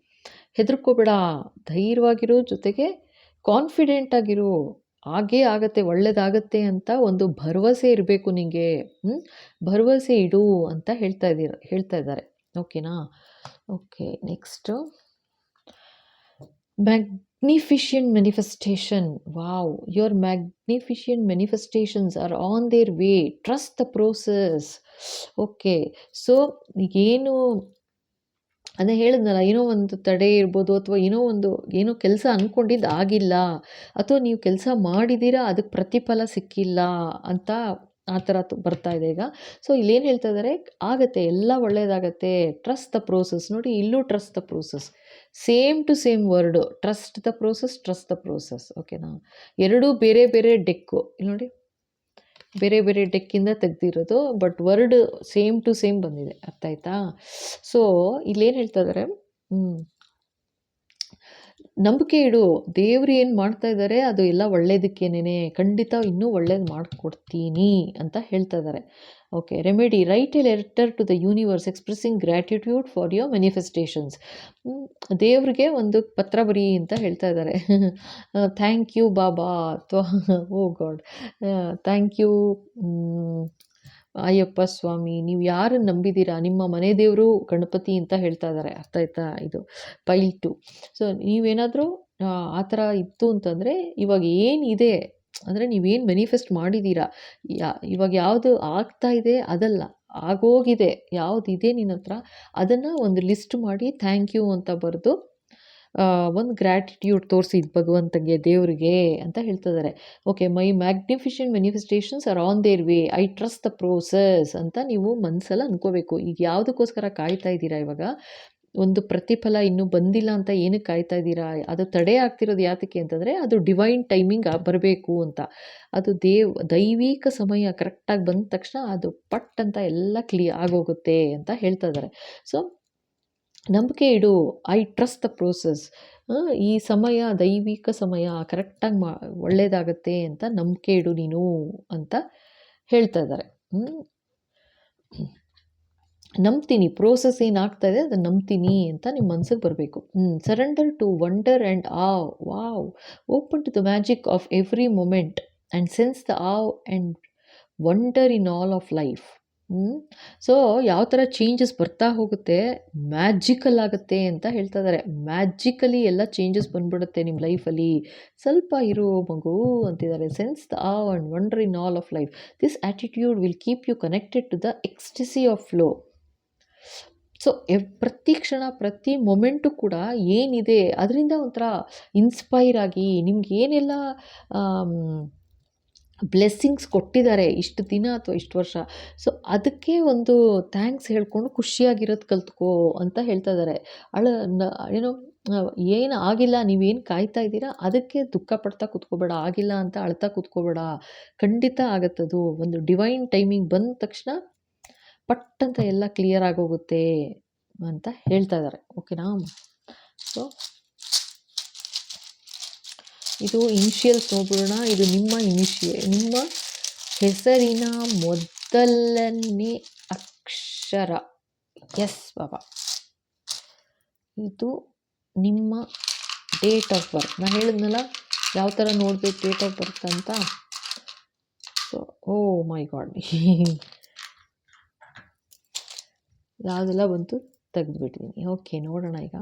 ಹೆದರ್ಕೋಬೇಡ, ಧೈರ್ಯವಾಗಿರು, ಜೊತೆಗೆ ಕಾನ್ಫಿಡೆಂಟ್ ಆಗಿರು. ಆಗೇ ಆಗತ್ತೆ, ಒಳ್ಳೇದಾಗತ್ತೆ ಅಂತ ಒಂದು ಭರವಸೆ ಇರಬೇಕು ನಿಂಗೆ. ಭರವಸೆ ಇಡು ಅಂತ ಹೇಳ್ತಾ ಇದ್ದಾರೆ. ಓಕೆನಾ? Okay, next magnificent manifestation. Wow, your magnificent manifestations are on their way. Trust the process. Okay, so ಏನು ಅದೇ ಹೇಳಿದ್ನಲ್ಲ, ಏನೋ ಒಂದು ತಡೆ ಇರ್ಬೋದು, ಅಥವಾ ಏನೋ ಕೆಲಸ ಅಂದ್ಕೊಂಡಿದ್ದು ಆಗಿಲ್ಲ, ಅಥವಾ ನೀವು ಕೆಲಸ ಮಾಡಿದ್ದೀರಾ ಅದಕ್ಕೆ ಪ್ರತಿಫಲ ಸಿಕ್ಕಿಲ್ಲ ಅಂತ ಆ ಥರ ಬರ್ತಾ ಇದೆ ಈಗ. ಸೊ ಇಲ್ಲೇನು ಹೇಳ್ತಾ ಇದ್ದಾರೆ, ಆಗತ್ತೆ, ಎಲ್ಲ ಒಳ್ಳೆಯದಾಗತ್ತೆ, ಟ್ರಸ್ಟ್ ದ ಪ್ರೋಸೆಸ್. ನೋಡಿ, ಇಲ್ಲೂ trust the process, same to same word, trust the process. ಓಕೆನಾ? ಎರಡೂ ಬೇರೆ ಬೇರೆ ಡೆಕ್ಕು, ಇಲ್ಲಿ ನೋಡಿ, ಬೇರೆ ಬೇರೆ ಡೆಕ್ಕಿಂದ ತೆಗ್ದಿರೋದು, but word same to same ಬಂದಿದೆ. ಅರ್ಥ ಆಯ್ತಾ? ಸೊ ಇಲ್ಲೇನು ಹೇಳ್ತಾ ಇದ್ದಾರೆ, ನಂಬಿಕೆ ಇಡು, ದೇವ್ರು ಏನು ಮಾಡ್ತಾ ಇದ್ದಾರೆ ಅದು ಎಲ್ಲ ಒಳ್ಳೇದಕ್ಕೇನೆ, ಖಂಡಿತ ಇನ್ನೂ ಒಳ್ಳೇದು ಮಾಡಿಕೊಡ್ತೀನಿ ಅಂತ ಹೇಳ್ತಾ ಇದ್ದಾರೆ. Okay, remedy, write a letter to the universe expressing gratitude for your manifestations. ದೇವ್ರಿಗೆ ಒಂದು ಪತ್ರ ಬರೀ ಅಂತ ಹೇಳ್ತಾ ಇದ್ದಾರೆ. ಥ್ಯಾಂಕ್ ಯು ಬಾಬಾ, ಅಥವಾ ಓ ಗಾಡ್, ಥ್ಯಾಂಕ್ ಯು ಅಯ್ಯಪ್ಪ ಸ್ವಾಮಿ, ನೀವು ಯಾರನ್ನು ನಂಬಿದ್ದೀರಾ, ನಿಮ್ಮ ಮನೆ ದೇವರು ಗಣಪತಿ ಅಂತ ಹೇಳ್ತಾ ಇದ್ದಾರೆ. ಅರ್ಥ ಆಯ್ತಾ? ಇದು ಪೈಲ್ 2. ಸೊ ನೀವೇನಾದರೂ ಆ ಥರ ಇತ್ತು ಅಂತಂದರೆ, ಇವಾಗ ಏನಿದೆ ಅಂದರೆ ನೀವೇನು ಮ್ಯಾನಿಫೆಸ್ಟ್ ಮಾಡಿದ್ದೀರಾ, ಇವಾಗ ಯಾವುದು ಆಗ್ತಾ ಇದೆ ಅದಲ್ಲ, ಆಗೋಗಿದೆ ಯಾವುದಿದೆ ನಿನ್ನ ಹತ್ರ, ಅದನ್ನು ಒಂದು ಲಿಸ್ಟ್ ಮಾಡಿ ಥ್ಯಾಂಕ್ ಯು ಅಂತ ಬರೆದು ಒಂದು ಗ್ರ್ಯಾಟಿಟ್ಯೂಡ್ ತೋರಿಸಿ ಭಗವಂತಗೆ, ದೇವರಿಗೆ ಅಂತ ಹೇಳ್ತಿದ್ದಾರೆ. Okay, my magnificent manifestations are on their way, I trust the process ಅಂತ ನೀವು ಮನಸ್ಸಲ್ಲಿ ಅಂದ್ಕೋಬೇಕು. ಈಗ ಯಾವುದಕ್ಕೋಸ್ಕರ ಕಾಯ್ತಾ ಇದ್ದೀರಾ, ಇವಾಗ ಒಂದು ಪ್ರತಿಫಲ ಇನ್ನೂ ಬಂದಿಲ್ಲ ಅಂತ ಏನಕ್ಕೆ ಕಾಯ್ತಾ ಇದ್ದೀರಾ, ಅದು ತಡೆ ಆಗ್ತಿರೋದು ಯಾತಕ್ಕೆ ಅಂತಂದರೆ, ಅದು ಡಿವೈನ್ ಟೈಮಿಂಗ್ ಬರಬೇಕು ಅಂತ. ಅದು ದೈವಿಕ ಸಮಯ ಕರೆಕ್ಟಾಗಿ ಬಂದ ತಕ್ಷಣ ಅದು ಪಟ್ ಅಂತ ಎಲ್ಲ ಆಗೋಗುತ್ತೆ ಅಂತ ಹೇಳ್ತಾ ಇದ್ದಾರೆ. ಸೊ ನಂಬಿಕೆ ಇಡು, ಐ ಟ್ರಸ್ಟ್ ದ ಪ್ರೋಸೆಸ್. ಈ ಸಮಯ ದೈವಿಕ ಸಮಯ, ಕರೆಕ್ಟಾಗಿ ಒಳ್ಳೆಯದಾಗತ್ತೆ ಅಂತ ನಂಬಿಕೆ ಇಡು ನೀನು ಅಂತ ಹೇಳ್ತಾ ಇದ್ದಾರೆ. ನಂಬ್ತೀನಿ, ಪ್ರೋಸೆಸ್ ಏನಾಗ್ತಾ ಇದೆ ಅದನ್ನು ನಂಬ್ತೀನಿ ಅಂತ ನಿಮ್ಮ ಮನಸ್ಸಿಗೆ ಬರಬೇಕು. Surrender to wonder and awe. Wow, open to the magic of every moment and sense the awe and wonder in all of life. So ಯಾವ ಥರ ಚೇಂಜಸ್ ಬರ್ತಾ ಹೋಗುತ್ತೆ, ಮ್ಯಾಜಿಕಲ್ ಆಗುತ್ತೆ ಅಂತ ಹೇಳ್ತಾ ಇದ್ದಾರೆ. ಮ್ಯಾಜಿಕಲಿ ಎಲ್ಲ ಚೇಂಜಸ್ ಬಂದ್ಬಿಡುತ್ತೆ ನಿಮ್ಮ ಲೈಫಲ್ಲಿ, ಸ್ವಲ್ಪ ಇರು ಮಗು ಅಂತಿದ್ದಾರೆ. Sense the awe and wonder in all of life. This attitude will keep you connected to the ecstasy of flow. So ಪ್ರತಿ ಕ್ಷಣ ಪ್ರತಿ ಮೊಮೆಂಟು ಕೂಡ ಏನಿದೆ ಅದರಿಂದ ಒಂಥರ ಇನ್ಸ್ಪೈರ್ ಆಗಿ, ನಿಮ್ಗೆ ಏನೆಲ್ಲ ಬ್ಲೆಸ್ಸಿಂಗ್ಸ್ ಕೊಟ್ಟಿದ್ದಾರೆ ಇಷ್ಟು ದಿನ ಅಥವಾ ಇಷ್ಟು ವರ್ಷ, ಸೊ ಅದಕ್ಕೆ ಒಂದು ಥ್ಯಾಂಕ್ಸ್ ಹೇಳ್ಕೊಂಡು ಖುಷಿಯಾಗಿರೋದು ಕಲ್ತ್ಕೋ ಅಂತ ಹೇಳ್ತಾ ಇದ್ದಾರೆ. ಏನು ಆಗಿಲ್ಲ, ನೀವೇನು ಕಾಯ್ತಾ ಇದ್ದೀರಾ ಅದಕ್ಕೆ ದುಃಖ ಪಡ್ತಾ ಕೂತ್ಕೋಬೇಡ, ಆಗಿಲ್ಲ ಅಂತ ಅಳ್ತಾ ಕೂತ್ಕೋಬೇಡ, ಖಂಡಿತ ಆಗತ್ತದು. ಒಂದು ಡಿವೈನ್ ಟೈಮಿಂಗ್ ಬಂದ ತಕ್ಷಣ ಪಟ್ ಅಂತ ಎಲ್ಲ ಕ್ಲಿಯರ್ ಆಗೋಗುತ್ತೆ ಅಂತ ಹೇಳ್ತಾ ಇದ್ದಾರೆ. ಓಕೆನಾ? ಸೊ ಇದು ಇನಿಷಿಯಲ್ಸ್ ನೋಡೋಣ. ಇದು ನಿಮ್ಮ ಹೆಸರಿನ ಮೊದಲನೇ ಅಕ್ಷರ. ಎಸ್ ಬಾಬಾ, ಇದು ನಿಮ್ಮ ಡೇಟ್ ಆಫ್ ಬರ್ತ್. ನಾನು ಹೇಳಿದ್ನಲ್ಲ ಯಾವ ಥರ ನೋಡ್ಬೇಕು ಡೇಟ್ ಆಫ್ ಬರ್ತ್ ಅಂತ. ಸೊ ಓ ಮೈ ಗಾಡ್, ಯಾವುದೆಲ್ಲ ಬಂತು ತೆಗೆದುಬಿಟ್ಟಿದ್ದೀನಿ. ಓಕೆ, ನೋಡೋಣ. ಈಗ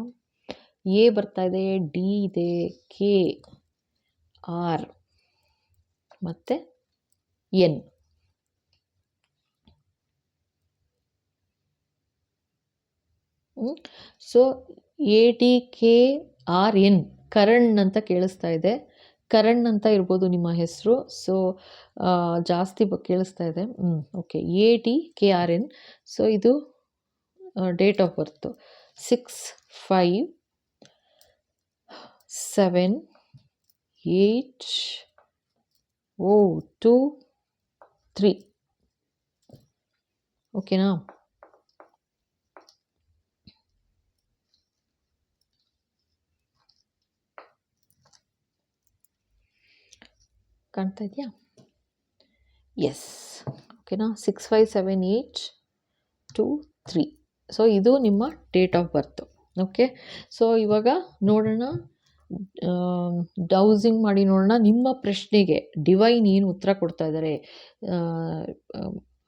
ಎ ಬರ್ತಾ ಇದೆ, ಡಿ ಇದೆ, ಕೆ, ಆರ್ ಮತ್ತು N. So A D K R N, Karan ಅಂತ ಕೇಳಿಸ್ತಾ ಇದೆ. ಕರಣ್ ಅಂತ ಇರ್ಬೋದು ನಿಮ್ಮ ಹೆಸರು. ಸೊ ಜಾಸ್ತಿ ಕೇಳಿಸ್ತಾ ಇದೆ. Okay, A D K R N. So ಇದು ಡೇಟ್ ಆಫ್ ಬರ್ತು 6/5/7/8/2/3. ಓಕೆನಾ? ಕಾಣ್ತಾ ಇದೆಯಾ? ಎಸ್, ಓಕೆನಾ? 6/5/7/8/2/3. ಸೊ ಇದು ನಿಮ್ಮ date of birth. Okay, so ಇವಾಗ ನೋಡೋಣ ಡೌಸಿಂಗ್ ಮಾಡಿ ನೋಡೋಣ ನಿಮ್ಮ ಪ್ರಶ್ನೆಗೆ ಡಿವೈನ್ ಏನು ಉತ್ತರ ಕೊಡ್ತಾ ಇದ್ದಾರೆ,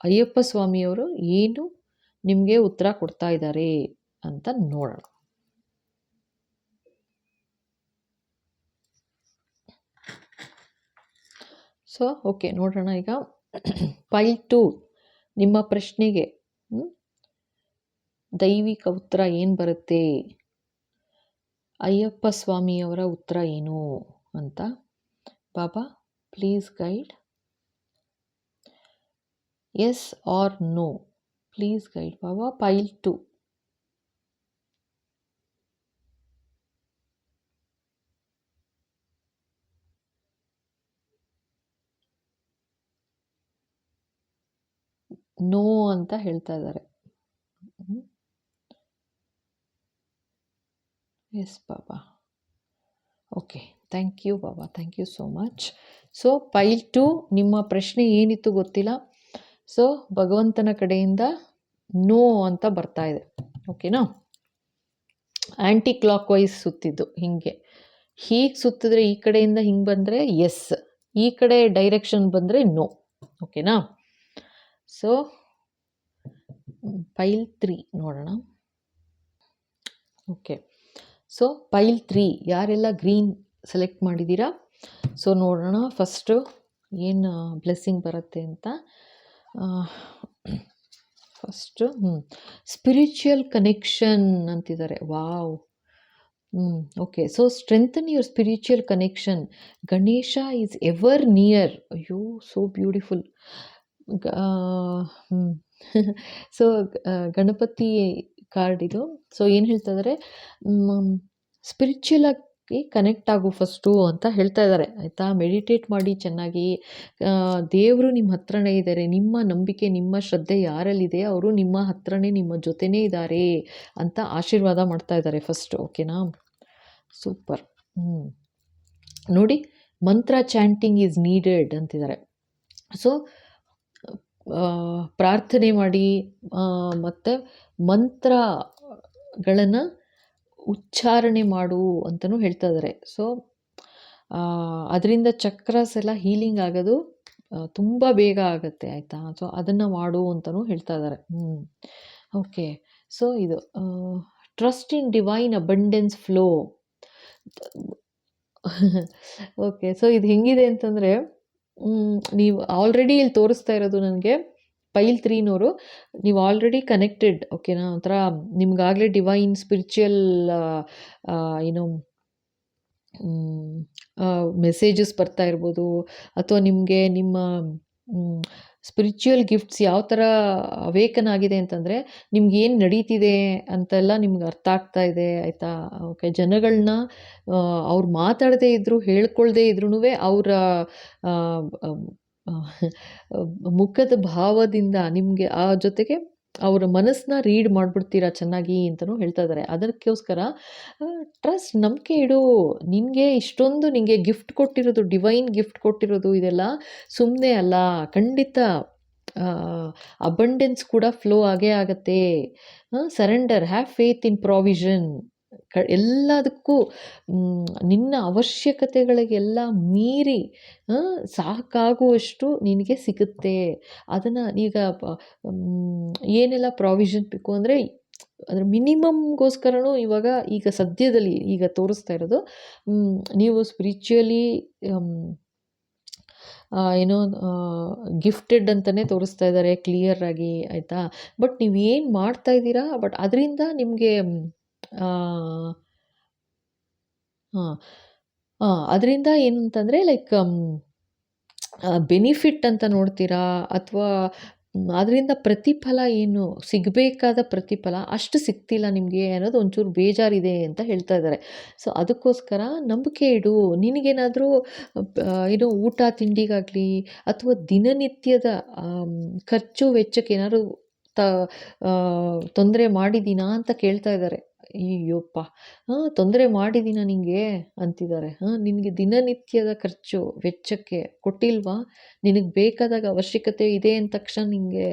ಅಯ್ಯಪ್ಪ ಸ್ವಾಮಿಯವರು ಏನು ನಿಮಗೆ ಉತ್ತರ ಕೊಡ್ತಾ ಇದ್ದಾರೆ ಅಂತ ನೋಡೋಣ. ಸೊ ಓಕೆ, ನೋಡೋಣ ಈಗ. ಪೈಲ್ 2 ನಿಮ್ಮ ಪ್ರಶ್ನೆಗೆ ದೈವಿಕ ಉತ್ತರ ಏನು ಬರುತ್ತೆ, ಅಯ್ಯಪ್ಪ ಸ್ವಾಮಿಯವರ ಉತ್ತರ ಏನು ಅಂತ. Baba please guide, yes or no, please guide Baba. Pile 2. No ಅಂತ ಹೇಳ್ತಾ ಇದ್ದಾರೆ. Yes Baba. Okay, thank you Baba, thank you so much. So pile 2 ನಿಮ್ಮ ಪ್ರಶ್ನೆ ಏನಿತ್ತು ಗೊತ್ತಿಲ್ಲ. ಸೊ ಭಗವಂತನ ಕಡೆಯಿಂದ ನೋ ಅಂತ ಬರ್ತಾ ಇದೆ. ಓಕೆನಾ? ಆ್ಯಂಟಿ ಕ್ಲಾಕ್ ವೈಸ್ ಸುತ್ತಿದ್ದು ಹೀಗೆ ಸುತ್ತಿದ್ರೆ ಈ ಕಡೆಯಿಂದ ಹಿಂಗೆ ಬಂದರೆ ಎಸ್, ಈ ಕಡೆ ಡೈರೆಕ್ಷನ್ ಬಂದರೆ ನೋ. ಓಕೆನಾ? ಸೊ ಪೈಲ್ 3 ನೋಡೋಣ. ಓಕೆ, ಸೊ ಪೈಲ್ 3 ಯಾರೆಲ್ಲ ಗ್ರೀನ್ ಸೆಲೆಕ್ಟ್ ಮಾಡಿದ್ದೀರಾ? ಸೊ ನೋಡೋಣ ಫಸ್ಟು ಏನು ಬ್ಲೆಸ್ಸಿಂಗ್ ಬರುತ್ತೆ ಅಂತ. ಫಸ್ಟು ಸ್ಪಿರಿಚುವಲ್ ಕನೆಕ್ಷನ್ ಅಂತಿದ್ದಾರೆ. Wow. Okay, so strengthen your spiritual connection. Ganesha is ever near. ಅಯ್ಯೋ, so beautiful. So Ganapati card ಇದು. ಸೊ ಏನು ಹೇಳ್ತಾ ಇದ್ದಾರೆ, ಸ್ಪಿರಿಚುವಲ್ ಆಗಿ ಕನೆಕ್ಟ್ ಆಗು ಫಸ್ಟು ಅಂತ ಹೇಳ್ತಾ ಇದ್ದಾರೆ. ಆಯಿತಾ? ಮೆಡಿಟೇಟ್ ಮಾಡಿ ಚೆನ್ನಾಗಿ. ದೇವರು ನಿಮ್ಮ ಹತ್ರನೇ ಇದ್ದಾರೆ. ನಿಮ್ಮ ನಂಬಿಕೆ, ನಿಮ್ಮ ಶ್ರದ್ಧೆ ಯಾರಲ್ಲಿದೆ ಅವರು ನಿಮ್ಮ ಹತ್ರನೇ, ನಿಮ್ಮ ಜೊತೆನೇ ಇದ್ದಾರೆ ಅಂತ ಆಶೀರ್ವಾದ ಮಾಡ್ತಾ ಇದ್ದಾರೆ ಫಸ್ಟು. ಓಕೆನಾ? ಸೂಪರ್. ನೋಡಿ, ಮಂತ್ರ ಚಾಂಟಿಂಗ್ ಈಸ್ ನೀಡೆಡ್ ಅಂತಿದ್ದಾರೆ. ಸೊ ಪ್ರಾರ್ಥನೆ ಮಾಡಿ ಮತ್ತು ಮಂತ್ರಗಳನ್ನು ಉಚ್ಚಾರಣೆ ಮಾಡು ಅಂತಲೂ ಹೇಳ್ತಾ ಇದ್ದಾರೆ. ಸೊ ಅದರಿಂದ ಚಕ್ರಸ್ ಎಲ್ಲ ಹೀಲಿಂಗ್ ಆಗೋದು ತುಂಬ ಬೇಗ ಆಗುತ್ತೆ. ಆಯಿತಾ? ಸೊ ಅದನ್ನು ಮಾಡು ಅಂತಲೂ ಹೇಳ್ತಾ ಇದ್ದಾರೆ. ಓಕೆ, ಸೊ ಇದು trust in divine abundance flow. Okay, so ಇದು ಹೆಂಗಿದೆ ಅಂತಂದರೆ, ನೀವು ಆಲ್ರೆಡಿ ಇಲ್ಲಿ ತೋರಿಸ್ತಾ ಇರೋದು ನನಗೆ ಪೈಲ್ 3ನವರು ನೀವು ಆಲ್ರೆಡಿ ಕನೆಕ್ಟೆಡ್. ಓಕೆನಾ? ಒಂಥರ ನಿಮ್ಗಾಗಲೇ ಡಿವೈನ್ ಸ್ಪಿರಿಚುವಲ್ ಏನು ಮೆಸೇಜಸ್ ಬರ್ತಾ ಇರ್ಬೋದು, ಅಥವಾ ನಿಮಗೆ ನಿಮ್ಮ ಸ್ಪಿರಿಚುವಲ್ ಗಿಫ್ಟ್ಸ್ ಯಾವ ಥರ ಅವೇಕನ್ ಆಗಿದೆ ಅಂತಂದರೆ ನಿಮ್ಗೇನು ನಡೀತಿದೆ ಅಂತೆಲ್ಲ ನಿಮ್ಗೆ ಅರ್ಥ ಆಗ್ತಾ ಇದೆ. ಆಯಿತಾ? ಓಕೆ, ಜನಗಳನ್ನ ಅವ್ರು ಮಾತಾಡದೇ ಇದ್ದರೂ, ಹೇಳ್ಕೊಳ್ದೇ ಇದ್ರೂ ಅವರ ಮುಖದ ಭಾವದಿಂದ ನಿಮಗೆ ಆ ಜೊತೆಗೆ ಅವರ ಮನಸ್ಸನ್ನ ರೀಡ್ ಮಾಡಿಬಿಡ್ತೀರಾ ಚೆನ್ನಾಗಿ ಅಂತಲೂ ಹೇಳ್ತಾ ಇದ್ದಾರೆ. ಅದಕ್ಕೋಸ್ಕರ ಟ್ರಸ್ಟ್, ನಂಬಿಕೆ ಇಡು. ನಿನಗೆ ಇಷ್ಟೊಂದು ನಿನಗೆ ಗಿಫ್ಟ್ ಕೊಟ್ಟಿರೋದು, ಡಿವೈನ್ ಗಿಫ್ಟ್ ಕೊಟ್ಟಿರೋದು ಇದೆಲ್ಲ ಸುಮ್ಮನೆ ಅಲ್ಲ. ಖಂಡಿತ ಅಬಂಡೆನ್ಸ್ ಕೂಡ ಫ್ಲೋ ಆಗೇ ಆಗುತ್ತೆ. Surrender, have faith in provision. ಎಲ್ಲದಕ್ಕೂ ನಿನ್ನ ಅವಶ್ಯಕತೆಗಳಿಗೆಲ್ಲ ಮೀರಿ ಸಾಕಾಗುವಷ್ಟು ನಿನಗೆ ಸಿಗುತ್ತೆ. ಅದನ್ನು ಈಗ ಏನೆಲ್ಲ ಪ್ರಾವಿಷನ್ ಬೇಕು ಅಂದರೆ ಅದರ ಮಿನಿಮಮ್ಗೋಸ್ಕರನೂ ಇವಾಗ ಈಗ ಸದ್ಯದಲ್ಲಿ ಈಗ ತೋರಿಸ್ತಾ ಇರೋದು, ನೀವು ಸ್ಪಿರಿಚುವಲಿ ಏನೋ ಗಿಫ್ಟೆಡ್ ಅಂತಲೇ ತೋರಿಸ್ತಾ ಇದ್ದಾರೆ ಕ್ಲಿಯರ್ ಆಗಿ. ಆಯಿತಾ? ಬಟ್ ನೀವು ಏನು ಮಾಡ್ತಾ ಇದ್ದೀರಾ, ಬಟ್ ಅದರಿಂದ ನಿಮಗೆ ಅದರಿಂದ ಏನು ಅಂತಂದರೆ ಲೈಕ್ ಬೆನಿಫಿಟ್ ಅಂತ ನೋಡ್ತೀರಾ, ಅಥವಾ ಅದರಿಂದ ಪ್ರತಿಫಲ ಏನು ಸಿಗಬೇಕಾದ ಪ್ರತಿಫಲ ಅಷ್ಟು ಸಿಗ್ತಿಲ್ಲ ನಿಮಗೆ ಅನ್ನೋದು ಒಂಚೂರು ಬೇಜಾರಿದೆ ಅಂತ ಹೇಳ್ತಾ ಇದ್ದಾರೆ. ಸೊ ಅದಕ್ಕೋಸ್ಕರ ನಂಬಿಕೆ ಇಡು. ನಿನಗೇನಾದರೂ ಏನೋ ಊಟ ತಿಂಡಿಗಾಗಲಿ ಅಥವಾ ದಿನನಿತ್ಯದ ಖರ್ಚು ವೆಚ್ಚಕ್ಕೆ ಏನಾದ್ರು ತೊಂದರೆ ಮಾಡಿದ್ದೀನಾ ಅಂತ ಕೇಳ್ತಾ ಇದ್ದಾರೆ. ಅಯ್ಯೊಪ್ಪ! ತೊಂದರೆ ಮಾಡಿದೀನಾ ನಿಂಗೆ ಅಂತಿದ್ದಾರೆ. ನಿನಗೆ ದಿನನಿತ್ಯದ ಖರ್ಚು, ವೆಚ್ಚಕ್ಕೆ ಕೊಟ್ಟಿಲ್ವಾ? ನಿನಗೆ ಬೇಕಾದಾಗ ಅವಶ್ಯಕತೆ ಇದೆ ಅಂದ ತಕ್ಷಣ ನಿಂಗೆ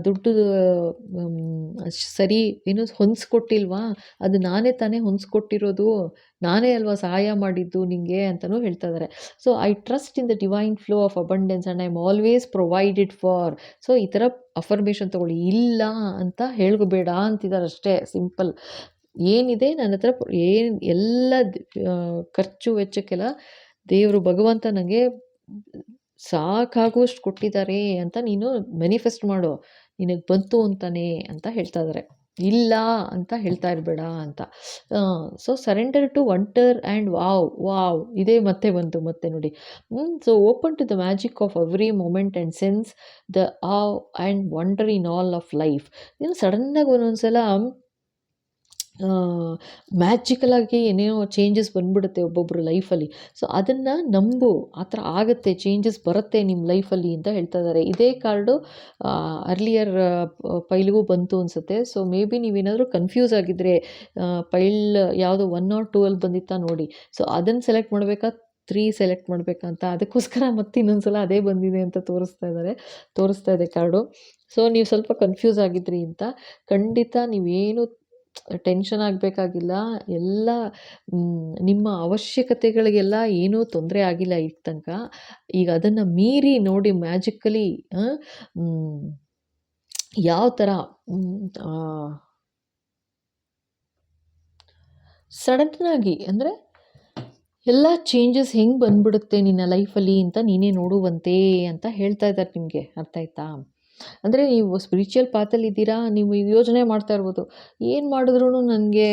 ದುಡ್ಡು ಸರಿ ಏನು ಹೊಂದಿಸ್ಕೊಟ್ಟಿಲ್ವಾ? ಅದು ನಾನೇ ತಾನೇ ಹೊಂದಿಸ್ಕೊಟ್ಟಿರೋದು. ನಾನೇ ಅಲ್ವಾ ಸಹಾಯ ಮಾಡಿದ್ದು ನಿಂಗೆ ಅಂತನೂ ಹೇಳ್ತಾ ಇದ್ದಾರೆ. So, I trust in the divine flow of abundance and I am always provided for. So, ಈ ಥರ ಅಫರ್ಮೇಷನ್ ತಗೊಳ್ಳಿ. ಇಲ್ಲ ಅಂತ ಹೇಳ್ಕೋಬೇಡ ಅಂತಿದ್ದಾರೆ ಅಷ್ಟೇ, ಸಿಂಪಲ್. ಏನಿದೆ ನನ್ನ ಹತ್ರ ಏನು ಎಲ್ಲ ಖರ್ಚು ವೆಚ್ಚಕ್ಕೆಲ್ಲ ದೇವರು ಭಗವಂತ ನನಗೆ ಸಾಕಾಗುವಷ್ಟು ಕೊಟ್ಟಿದ್ದಾರೆ ಅಂತ ನೀನು ಮ್ಯಾನಿಫೆಸ್ಟ್ ಮಾಡು. ನಿನಗೆ ಬಂತು ಅಂತಾನೆ ಅಂತ ಹೇಳ್ತಾ ಇದ್ದಾರೆ. ಇಲ್ಲ ಅಂತ ಹೇಳ್ತಾ ಇರಬೇಡ ಅಂತ. So, surrender to wonder and wow ಇದೇ ಮತ್ತೆ ಬಂತು ಮತ್ತೆ ನೋಡಿ. So, open to the magic of every moment and sense the awe and wonder in all of life. ಇನ್ನು ಸಡನ್ನಾಗಿ ಒಂದೊಂದ್ಸಲ ಮ್ಯಾಜಿಕಲಾಗಿ ಏನೇನೋ ಚೇಂಜಸ್ ಬಂದ್ಬಿಡುತ್ತೆ ಒಬ್ಬೊಬ್ಬರು ಲೈಫಲ್ಲಿ. ಸೊ, ಅದನ್ನು ನಂಬು, ಆ ಥರ ಆಗುತ್ತೆ, ಚೇಂಜಸ್ ಬರುತ್ತೆ ನಿಮ್ಮ ಲೈಫಲ್ಲಿ ಅಂತ ಹೇಳ್ತಾ ಇದ್ದಾರೆ. ಇದೇ ಕಾರ್ಡು ಅರ್ಲಿಯರ್ ಪೈಲ್ಗೂ ಬಂತು ಅನಿಸುತ್ತೆ. ಸೊ, ಮೇ ಬಿ ನೀವೇನಾದರೂ ಕನ್ಫ್ಯೂಸ್ ಆಗಿದ್ದರೆ ಪೈಲ್ ಯಾವುದೋ 1 or 2 ಅಲ್ಲಿ ಬಂದಿತ್ತಾ ನೋಡಿ. ಸೊ, ಅದನ್ನು ಸೆಲೆಕ್ಟ್ ಮಾಡಬೇಕಾ 3 ಸೆಲೆಕ್ಟ್ ಮಾಡಬೇಕಂತ, ಅದಕ್ಕೋಸ್ಕರ ಮತ್ತೆ ಇನ್ನೊಂದು ಸಲ ಅದೇ ಬಂದಿದೆ ಅಂತ ತೋರಿಸ್ತಾ ಇದೆ ಕಾರ್ಡು. ಸೊ, ನೀವು ಸ್ವಲ್ಪ ಕನ್ಫ್ಯೂಸ್ ಆಗಿದ್ರಿ ಅಂತ. ಖಂಡಿತ ನೀವೇನು ಟೆನ್ಷನ್ ಆಗಬೇಕಾಗಿಲ್ಲ. ಎಲ್ಲ ನಿಮ್ಮ ಅವಶ್ಯಕತೆಗಳಿಗೆಲ್ಲ ಏನೂ ತೊಂದರೆ ಆಗಿಲ್ಲ ಈಗ ತನಕ. ಈಗ ಅದನ್ನು ಮೀರಿ ನೋಡಿ ಮ್ಯಾಜಿಕಲಿ ಯಾವ ಥರ ಸಡನ್ನಾಗಿ ಅಂದರೆ ಎಲ್ಲ ಚೇಂಜಸ್ ಹೆಂಗೆ ಬಂದ್ಬಿಡುತ್ತೆ ನಿನ್ನ ಲೈಫಲ್ಲಿ ಅಂತ ನೀನೇ ನೋಡುವಂತೆ ಅಂತ ಹೇಳ್ತಾ ಇದ್ದಾರೆ ನಿಮಗೆ. ಅರ್ಥ ಆಯ್ತಾ? ಅಂದರೆ ನೀವು ಸ್ಪಿರಿಚುವಲ್ ಪಾತಲ್ಲಿ ಇದ್ದೀರಾ, ನೀವು ಯೋಚನೆ ಮಾಡ್ತಾ ಇರ್ಬೋದು, ಏನು ಮಾಡಿದ್ರೂ ನನಗೆ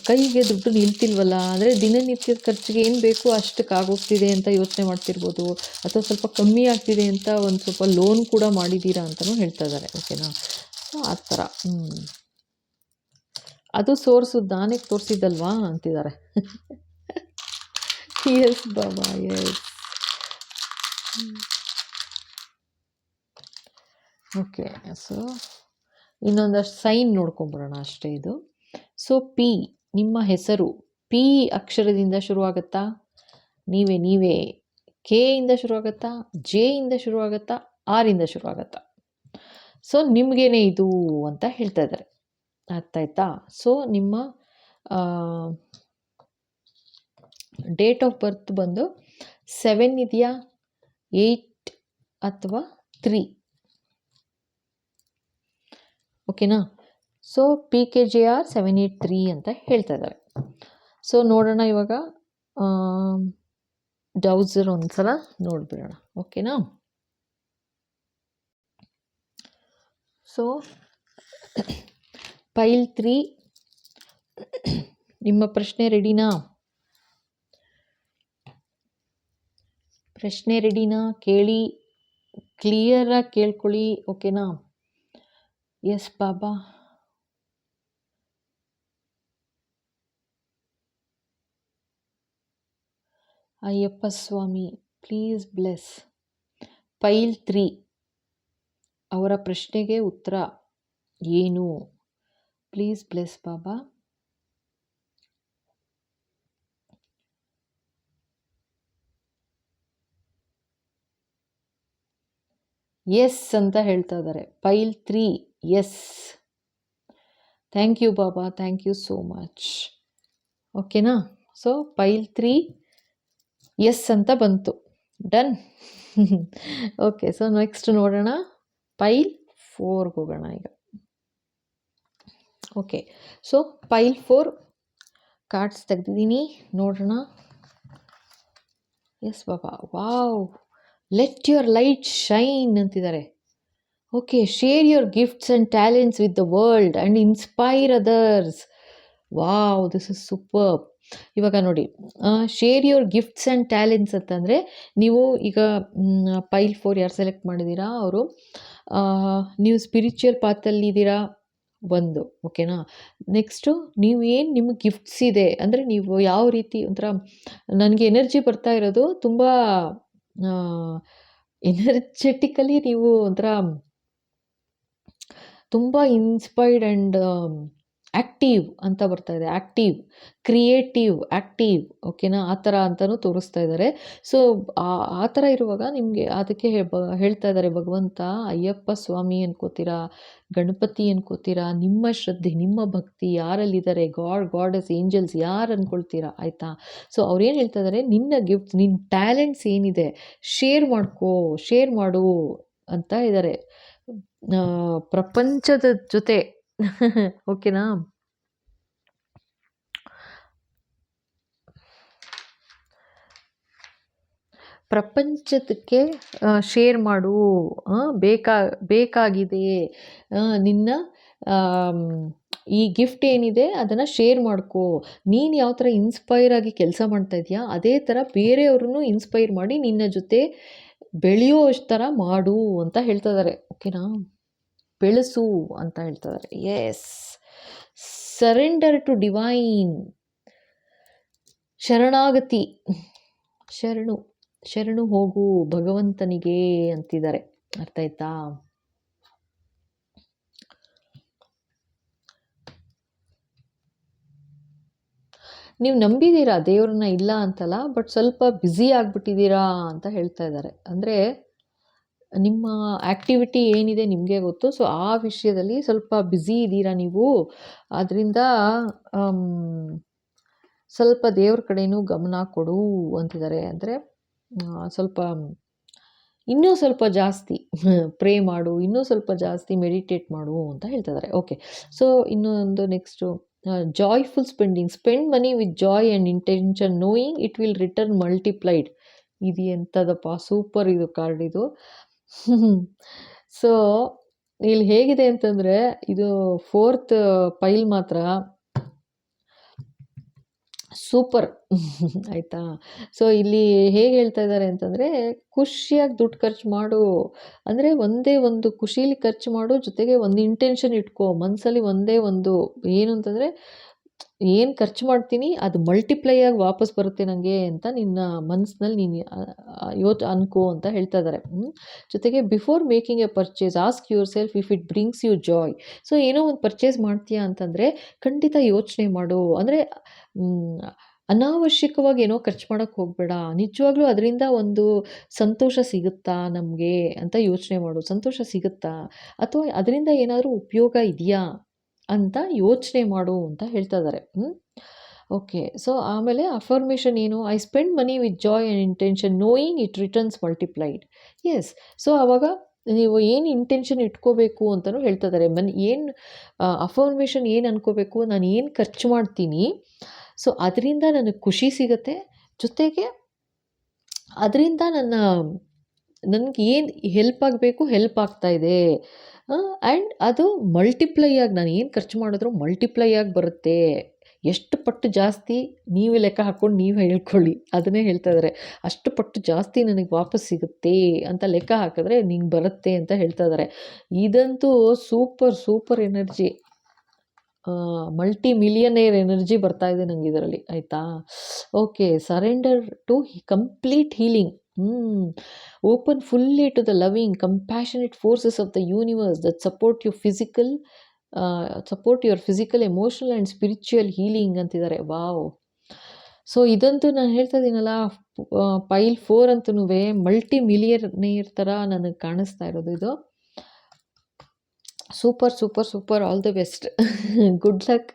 ಕೈಗೆ ದುಡ್ಡು ನಿಲ್ತಿಲ್ವಲ್ಲ, ಅಂದರೆ ದಿನನಿತ್ಯದ ಖರ್ಚಿಗೆ ಏನು ಬೇಕು ಅಷ್ಟಕ್ಕೆ ಆಗೋಗ್ತಿದೆ ಅಂತ ಯೋಚನೆ ಮಾಡ್ತಿರ್ಬೋದು, ಅಥವಾ ಸ್ವಲ್ಪ ಕಮ್ಮಿ ಆಗ್ತಿದೆ ಅಂತ ಒಂದು ಸ್ವಲ್ಪ ಲೋನ್ ಕೂಡ ಮಾಡಿದ್ದೀರಾ ಅಂತಲೂ ಹೇಳ್ತಾ ಇದ್ದಾರೆ. ಓಕೆನಾ? ಸೊ, ಆ ಥರ ಅದು ಸೋರ್ಸು ನಾನೇ ತೋರಿಸಿದ್ದಲ್ವಾ ಅಂತಿದ್ದಾರೆ. ಎಸ್ ಬಾಬಾ, ಎಸ್. ಓಕೆ. ಸೊ, ಇನ್ನೊಂದಷ್ಟು ಸೈನ್ ನೋಡ್ಕೊಂಬರೋಣ ಅಷ್ಟೇ ಇದು. ಸೊ, ಪಿ, ನಿಮ್ಮ ಹೆಸರು ಪಿ ಅಕ್ಷರದಿಂದ ಶುರುವಾಗುತ್ತಾ? ನೀವೇ ಕೆ ಇಂದ ಶುರುವಾಗುತ್ತಾ? ಜೆ ಇಂದ ಶುರುವಾಗುತ್ತಾ? ಆರ್ ಇಂದ ಶುರುವಾಗುತ್ತಾ? ಸೊ, ನಿಮಗೇನೆ ಇದು ಅಂತ ಹೇಳ್ತಾ ಇದ್ದಾರೆ. ಅರ್ಥ ಆಯ್ತಾ? ಸೊ, ನಿಮ್ಮ ಡೇಟ್ ಆಫ್ ಬರ್ತ್ ಬಂದು 7 ಇದೆಯಾ, 8 ಅಥವಾ 3? ಓಕೆನಾ? ಸೊ, PKJR 783 ಅಂತ ಹೇಳ್ತಾ ಇದ್ದಾರೆ. ಸೊ, ನೋಡೋಣ ಇವಾಗ ಡೌಸರ್ ಒಂದ್ಸಲ ನೋಡ್ಬಿಡೋಣ. ಓಕೆನಾ? ಸೊ, ಪೈಲ್ 3, ನಿಮ್ಮ ಪ್ರಶ್ನೆ ರೆಡಿನಾ? ಕೇಳಿ, ಕ್ಲಿಯರಾಗಿ ಕೇಳ್ಕೊಳ್ಳಿ. ಓಕೆನಾ? Yes Baba. Ayyappa Swami, please bless. Pile 3 ಅವರ ಪ್ರಶ್ನೆಗೆ ಉತ್ತರ ಏನು? Please bless Baba. ಎಸ್ ಅಂತ ಹೇಳ್ತಾ ಇದ್ದಾರೆ. Pile 3 yes. Thank you Baba, thank you so much. ಓಕೆನಾ? ಸೊ, ಪೈಲ್ 3 ಎಸ್ ಅಂತ ಬಂತು. ಡನ್. ಓಕೆ. ಸೊ, ನೆಕ್ಸ್ಟ್ ನೋಡೋಣ, ಪೈಲ್ 4ಗೆ ಹೋಗೋಣ ಈಗ. ಓಕೆ. ಸೊ, ಪೈಲ್ 4 ಕಾರ್ಡ್ಸ್ ತೆಗೆದಿದ್ದೀನಿ, ನೋಡೋಣ. Yes Baba. Wow, let your light shine ಅಂತಿದ್ದಾರೆ. Okay. Share your gifts and talents with the world and inspire others. Wow, this is super. ಇವಾಗ ನೋಡಿ, share your gifts and talents ಅಂತಂದರೆ, ನೀವು ಈಗ ಪೈಲ್ 4 ಯಾರು select ಮಾಡಿದ್ದೀರಾ ಅವರು ನೀವು ಸ್ಪಿರಿಚುವಲ್ ಪಾತಲ್ಲಿದ್ದೀರಾ ಒಂದು. ಓಕೆನಾ? ನೆಕ್ಸ್ಟು ನೀವೇನು ನಿಮಗೆ ಗಿಫ್ಟ್ಸ್ ಇದೆ ಅಂದರೆ, ನೀವು ಯಾವ ರೀತಿ ಒಂಥರ ನನಗೆ ಎನರ್ಜಿ ಬರ್ತಾ ಇರೋದು ತುಂಬ ಎನರ್ಜೆಟಿಕಲಿ ನೀವು ಒಂಥರ ತುಂಬ ಇನ್ಸ್ಪೈರ್ಡ್ ಆ್ಯಂಡ್ ಆ್ಯಕ್ಟಿವ್ ಅಂತ ಬರ್ತಾ ಇದೆ. ಆ್ಯಕ್ಟಿವ್, ಕ್ರಿಯೇಟಿವ್, ಆ್ಯಕ್ಟಿವ್, ಓಕೆನಾ, ಆ ಥರ ಅಂತಲೂ ತೋರಿಸ್ತಾ ಇದ್ದಾರೆ. ಸೊ ಆ ಥರ ಇರುವಾಗ ನಿಮಗೆ ಅದಕ್ಕೆ ಹೇಳ್ತಾ ಇದ್ದಾರೆ ಭಗವಂತ, ಅಯ್ಯಪ್ಪ ಸ್ವಾಮಿ ಅನ್ಕೋತೀರಾ, ಗಣಪತಿ ಅನ್ಕೋತೀರಾ, ನಿಮ್ಮ ಶ್ರದ್ಧೆ, ನಿಮ್ಮ ಭಕ್ತಿ ಯಾರಲ್ಲಿದ್ದಾರೆ, ಗಾಡೆಸ್, ಏಂಜಲ್ಸ್ ಯಾರು ಅಂದ್ಕೊಳ್ತೀರಾ, ಆಯಿತಾ. ಸೊ ಅವ್ರೇನು ಹೇಳ್ತಾ ಇದ್ದಾರೆ, ನಿನ್ನ ಗಿಫ್ಟ್, ನಿನ್ನ ಟ್ಯಾಲೆಂಟ್ಸ್ ಏನಿದೆ ಶೇರ್ ಮಾಡು ಅಂತ ಇದ್ದಾರೆ ಪ್ರಪಂಚದ ಜೊತೆ. ಓಕೆನಾ. ಪ್ರಪಂಚಕ್ಕೆ ಶೇರ್ ಮಾಡು, ಬೇಕಾಗಿದೆ ನಿನ್ನ ಈ ಗಿಫ್ಟ್ ಏನಿದೆ ಅದನ್ನು ಶೇರ್ ಮಾಡ್ಕೋ. ನೀನು ಯಾವ ಥರ ಇನ್ಸ್ಪೈರ್ ಆಗಿ ಕೆಲಸ ಮಾಡ್ತಾ ಇದೆಯಾ ಅದೇ ಥರ ಬೇರೆಯವ್ರನ್ನೂ ಇನ್ಸ್ಪೈರ್ ಮಾಡಿ ನಿನ್ನ ಜೊತೆ ಬೆಳೆಯೋ ಅಷ್ಟು ಥರ ಮಾಡು ಅಂತ ಹೇಳ್ತಾ ಇದ್ದಾರೆ. ಓಕೆನಾ, ಬೆಳೆಸು ಅಂತ ಹೇಳ್ತಾ ಇದ್ದಾರೆ. ಎಸ್, ಸರೆಂಡರ್ ಟು ಡಿವೈನ್, ಶರಣಾಗತಿ, ಶರಣು ಹೋಗು ಭಗವಂತನಿಗೆ ಅಂತಿದ್ದಾರೆ. ಅರ್ಥ ಆಯ್ತಾ. ನೀವು ನಂಬಿದ್ದೀರಾ ದೇವ್ರನ್ನ, ಇಲ್ಲ ಅಂತಲ್ಲ, ಬಟ್ ಸ್ವಲ್ಪ ಬ್ಯುಸಿ ಆಗಿಬಿಟ್ಟಿದ್ದೀರಾ ಅಂತ ಹೇಳ್ತಾ ಇದ್ದಾರೆ. ಅಂದರೆ ನಿಮ್ಮ ಆ್ಯಕ್ಟಿವಿಟಿ ಏನಿದೆ ನಿಮಗೆ ಗೊತ್ತು. ಸೊ ಆ ವಿಷಯದಲ್ಲಿ ಸ್ವಲ್ಪ ಬ್ಯುಸಿ ಇದ್ದೀರಾ ನೀವು, ಆದ್ದರಿಂದ ಸ್ವಲ್ಪ ದೇವ್ರ ಕಡೆನೂ ಗಮನ ಕೊಡು ಅಂತಿದ್ದಾರೆ. ಅಂದರೆ ಸ್ವಲ್ಪ ಇನ್ನೂ ಸ್ವಲ್ಪ ಜಾಸ್ತಿ ಪ್ರೇ ಮಾಡು, ಇನ್ನೂ ಸ್ವಲ್ಪ ಜಾಸ್ತಿ ಮೆಡಿಟೇಟ್ ಮಾಡು ಅಂತ ಹೇಳ್ತಾ ಇದ್ದಾರೆ. ಓಕೆ, ಸೊ ಇನ್ನೊಂದು next joyful spend money with joy and intention knowing it will return multiplied. ಇದು ಎಂಥದಪ್ಪ, ಸೂಪರ್ ಇದು ಕಾರ್ಡ್ ಇದು. ಸೊ ಇಲ್ಲಿ ಹೇಗಿದೆ ಅಂತಂದರೆ, ಇದು 4th ಪೈಲ್ ಮಾತ್ರ ಸೂಪರ್ ಆಯಿತಾ. ಸೊ ಇಲ್ಲಿ ಹೇಗೆ ಹೇಳ್ತಾ ಇದ್ದಾರೆ ಅಂತಂದರೆ, ಖುಷಿಯಾಗಿ ದುಡ್ಡು ಖರ್ಚು ಮಾಡು, ಅಂದರೆ ಒಂದೇ ಒಂದು ಖುಷೀಲಿ ಖರ್ಚು ಮಾಡು, ಜೊತೆಗೆ ಒಂದು ಇಂಟೆನ್ಷನ್ ಇಟ್ಕೋ ಮನಸ್ಸಲ್ಲಿ. ಒಂದೇ ಒಂದು ಏನು ಅಂತಂದರೆ, ಏನು ಖರ್ಚು ಮಾಡ್ತೀನಿ ಅದು ಮಲ್ಟಿಪ್ಲೈ ಆಗಿ ವಾಪಸ್ ಬರುತ್ತೆ ನನಗೆ ಅಂತ ನಿನ್ನ ಮನಸ್ಸಿನಲ್ಲಿ ನೀನು ಅನ್ಕೋ ಅಂತ ಹೇಳ್ತಾ ಇದ್ದಾರೆ. ಜೊತೆಗೆ before making a purchase ask yourself if it brings you joy. So ಏನೋ ಒಂದು ಪರ್ಚೇಸ್ ಮಾಡ್ತೀಯಾ ಅಂತಂದರೆ ಖಂಡಿತ ಯೋಚನೆ ಮಾಡು. ಅಂದರೆ ಅನಾವಶ್ಯಕವಾಗಿ ಏನೋ ಖರ್ಚು ಮಾಡೋಕ್ಕೆ ಹೋಗಬೇಡ, ನಿಜವಾಗ್ಲೂ ಅದರಿಂದ ಒಂದು ಸಂತೋಷ ಸಿಗುತ್ತಾ ನಮಗೆ ಅಂತ ಯೋಚನೆ ಮಾಡು. ಸಂತೋಷ ಸಿಗುತ್ತಾ ಅಥವಾ ಅದರಿಂದ ಏನಾದರೂ ಉಪಯೋಗ ಇದೆಯಾ ಅಂತ ಯೋಚನೆ ಮಾಡು ಅಂತ ಹೇಳ್ತಾ ಇದ್ದಾರೆ. ಓಕೆ, ಸೊ ಆಮೇಲೆ ಅಫರ್ಮೇಷನ್ ಏನು, I spend money with joy and intention knowing it returns multiplied. Yes, so ಆವಾಗ ನೀವು ಏನು ಇಂಟೆನ್ಷನ್ ಇಟ್ಕೋಬೇಕು ಅಂತಲೂ ಹೇಳ್ತಾ ಇದ್ದಾರೆ. ಏನು ಅಫರ್ಮೇಷನ್ ಏನು ಅನ್ಕೋಬೇಕು, ನಾನು ಏನು ಖರ್ಚು ಮಾಡ್ತೀನಿ ಸೊ ಅದರಿಂದ ನನಗೆ ಖುಷಿ ಸಿಗುತ್ತೆ, ಜೊತೆಗೆ ಅದರಿಂದ ನನಗೆ ಏನು ಹೆಲ್ಪ್ ಆಗಬೇಕು ಹೆಲ್ಪ್ ಆಗ್ತಾಯಿದೆ, ಆ್ಯಂಡ್ ಅದು ಮಲ್ಟಿಪ್ಲೈ ಆಗಿ ನಾನು ಏನು ಖರ್ಚು ಮಾಡಿದ್ರೂ ಮಲ್ಟಿಪ್ಲೈ ಆಗಿ ಬರುತ್ತೆ. ಎಷ್ಟು ಪಟ್ಟು ಜಾಸ್ತಿ ನೀವೇ ಲೆಕ್ಕ ಹಾಕ್ಕೊಂಡು ನೀವೇ ಹೇಳ್ಕೊಳ್ಳಿ, ಅದನ್ನೇ ಹೇಳ್ತಾ ಇದ್ದಾರೆ. ಅಷ್ಟು ಪಟ್ಟು ಜಾಸ್ತಿ ನನಗೆ ವಾಪಸ್ ಸಿಗುತ್ತೆ ಅಂತ ಲೆಕ್ಕ ಹಾಕಿದ್ರೆ ನಿಂಗೆ ಬರುತ್ತೆ ಅಂತ ಹೇಳ್ತಾ ಇದ್ದಾರೆ. ಇದಂತೂ super energy, multi millionaire energy ಬರ್ತಾ ಇದೆ ನನಗೆ ಇದರಲ್ಲಿ, ಆಯಿತಾ. Okay, surrender to complete healing. Open fully to the loving, compassionate forces of the universe that support your physical, emotional and spiritual healing ಅಂತಿದ್ದಾರೆ. ವಾವ್. ಸೊ ಇದಂತೂ ನಾನು ಹೇಳ್ತಾ ಇದ್ದೀನಲ್ಲ, ಪೈಲ್ 4 ಅಂತೂ ಮಲ್ಟಿ ಮಿಲಿಯನೇರ್ ಥರ ನನಗೆ ಕಾಣಿಸ್ತಾ ಇರೋದು ಇದು. Super, all the best, good luck.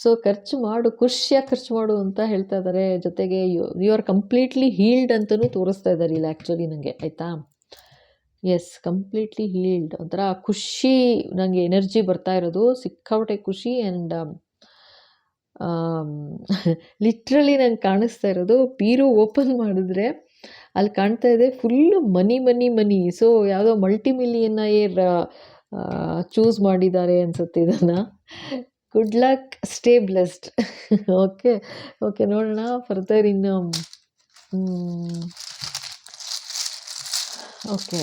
So ಖರ್ಚು ಮಾಡು, ಖುಷಿಯಾಗಿ ಖರ್ಚು ಮಾಡು ಅಂತ ಹೇಳ್ತಾ ಇದ್ದಾರೆ. ಜೊತೆಗೆ ಯು ಆರ್ ಕಂಪ್ಲೀಟ್ಲಿ ಹೀಲ್ಡ್ ಅಂತಲೂ ತೋರಿಸ್ತಾ ಇದ್ದಾರೆ ಇಲ್ಲಿ ಆ್ಯಕ್ಚುಲಿ ನನಗೆ, ಆಯಿತಾ. ಎಸ್, ಕಂಪ್ಲೀಟ್ಲಿ ಹೀಲ್ಡ್, ಒಂಥರ ಖುಷಿ ನನಗೆ ಎನರ್ಜಿ ಬರ್ತಾ ಇರೋದು, ಸಿಕ್ಕಾಪಟ್ಟೆ ಖುಷಿ. ಆ್ಯಂಡ್ ಲಿಟ್ರಲಿ ನಂಗೆ ಕಾಣಿಸ್ತಾ ಇರೋದು, ಬೀರು ಓಪನ್ ಮಾಡಿದ್ರೆ ಅಲ್ಲಿ ಕಾಣ್ತಾ ಇದೆ ಫುಲ್ಲು ಮನಿ. ಸೊ ಯಾವುದೋ ಮಲ್ಟಿ ಮಿಲಿಯನೇರ್ ಚೂಸ್ ಮಾಡಿದ್ದಾರೆ ಅನಿಸುತ್ತೆ ಇದನ್ನು. Good luck, stay blessed. Okay, ನೋಡೋಣ ಫರ್ದರ್ ಇನ್ನು. ಓಕೆ,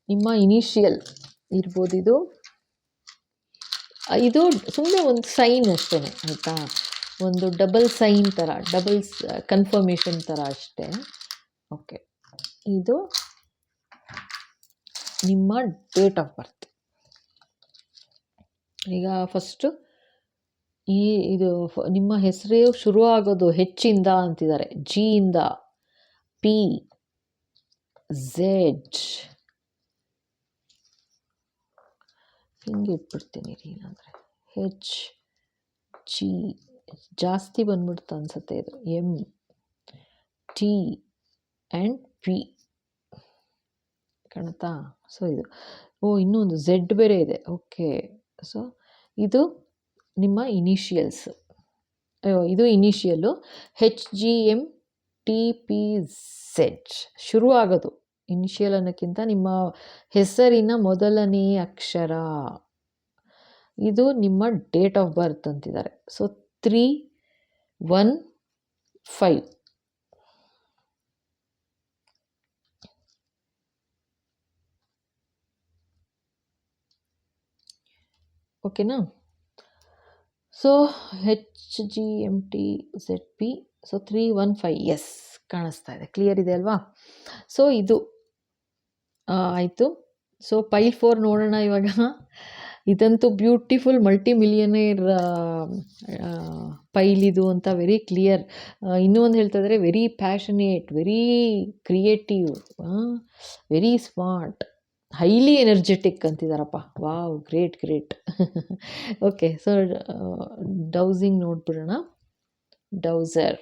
ನಿಮ್ಮ ಇನಿಷಿಯಲ್ ಇರ್ಬೋದು ಇದು ಸುಮ್ಮನೆ ಒಂದು ಸೈನ್ ಅಷ್ಟೇ, ಆಯಿತಾ. ಒಂದು ಡಬಲ್ ಸೈನ್ ಥರ, ಡಬಲ್ಸ್ ಕನ್ಫರ್ಮೇಷನ್ ಥರ ಅಷ್ಟೇ. ಓಕೆ, ಇದು ನಿಮ್ಮ ಡೇಟ್ ಆಫ್ ಬರ್ತ್. ಈಗ ಫಸ್ಟು ಇದು ನಿಮ್ಮ ಹೆಸರು ಶುರು ಆಗೋದು ಹೆಚ್ಚಿಂದ ಅಂತಿದ್ದಾರೆ. ಜಿಯಿಂದ ಪಿ ಝೆಡ್ ಹಿಂಗೆ ಇಟ್ಬಿಡ್ತೀನಿ ರೀ, ಇಲ್ಲಾಂದರೆ ಹೆಚ್ ಜಿ ಜಾಸ್ತಿ ಬಂದ್ಬಿಡ್ತು ಅನ್ಸುತ್ತೆ ಇದು. ಎಮ್ ಟಿ ಆ್ಯಂಡ್ ಪಿ ಕಾಣುತ್ತಾ? ಸೊ ಇದು ಇನ್ನೊಂದು ಝೆಡ್ ಬೇರೆ ಇದೆ. ಓಕೆ, ಸೊ ಇದು ನಿಮ್ಮ ಇನಿಷಿಯಲ್ಸ್. ಇದು ಇನಿಷಿಯಲ್ಲು H G M T P Z ಶುರು ಆಗೋದು. ಇನಿಷಿಯಲ್ ಅನ್ನೋಕ್ಕಿಂತ ನಿಮ್ಮ ಹೆಸರಿನ ಮೊದಲನೇ ಅಕ್ಷರ. ಇದು ನಿಮ್ಮ ಡೇಟ್ ಆಫ್ ಬರ್ತ್ ಅಂತಿದ್ದಾರೆ. ಸೊ 315. ಓಕೆನಾ? So H G M T Z P. So 315 yes ಕಾಣಿಸ್ತಾ ಇದೆ. ಕ್ಲಿಯರ್ ಇದೆ ಅಲ್ವಾ? ಸೊ ಇದು ಆಯಿತು. ಸೊ ಪೈಲ್ 4 ನೋಡೋಣ ಇವಾಗ. ಇದಂತೂ ಬ್ಯೂಟಿಫುಲ್ ಮಲ್ಟಿ ಮಿಲಿಯನೇರ್ ಪೈಲ್ ಇದು ಅಂತ ವೆರಿ ಕ್ಲಿಯರ್. ಇನ್ನೂ ಒಂದು ಹೇಳ್ತಾ ಇದ್ದಾರೆ, very passionate, very creative, very smart, highly energetic ಅಂತಿದ್ದಾರಪ್ಪ. Wow, great great. Okay, so dowsing ನೋಡ್ಬಿಡೋಣ. ಡೌಸರ್.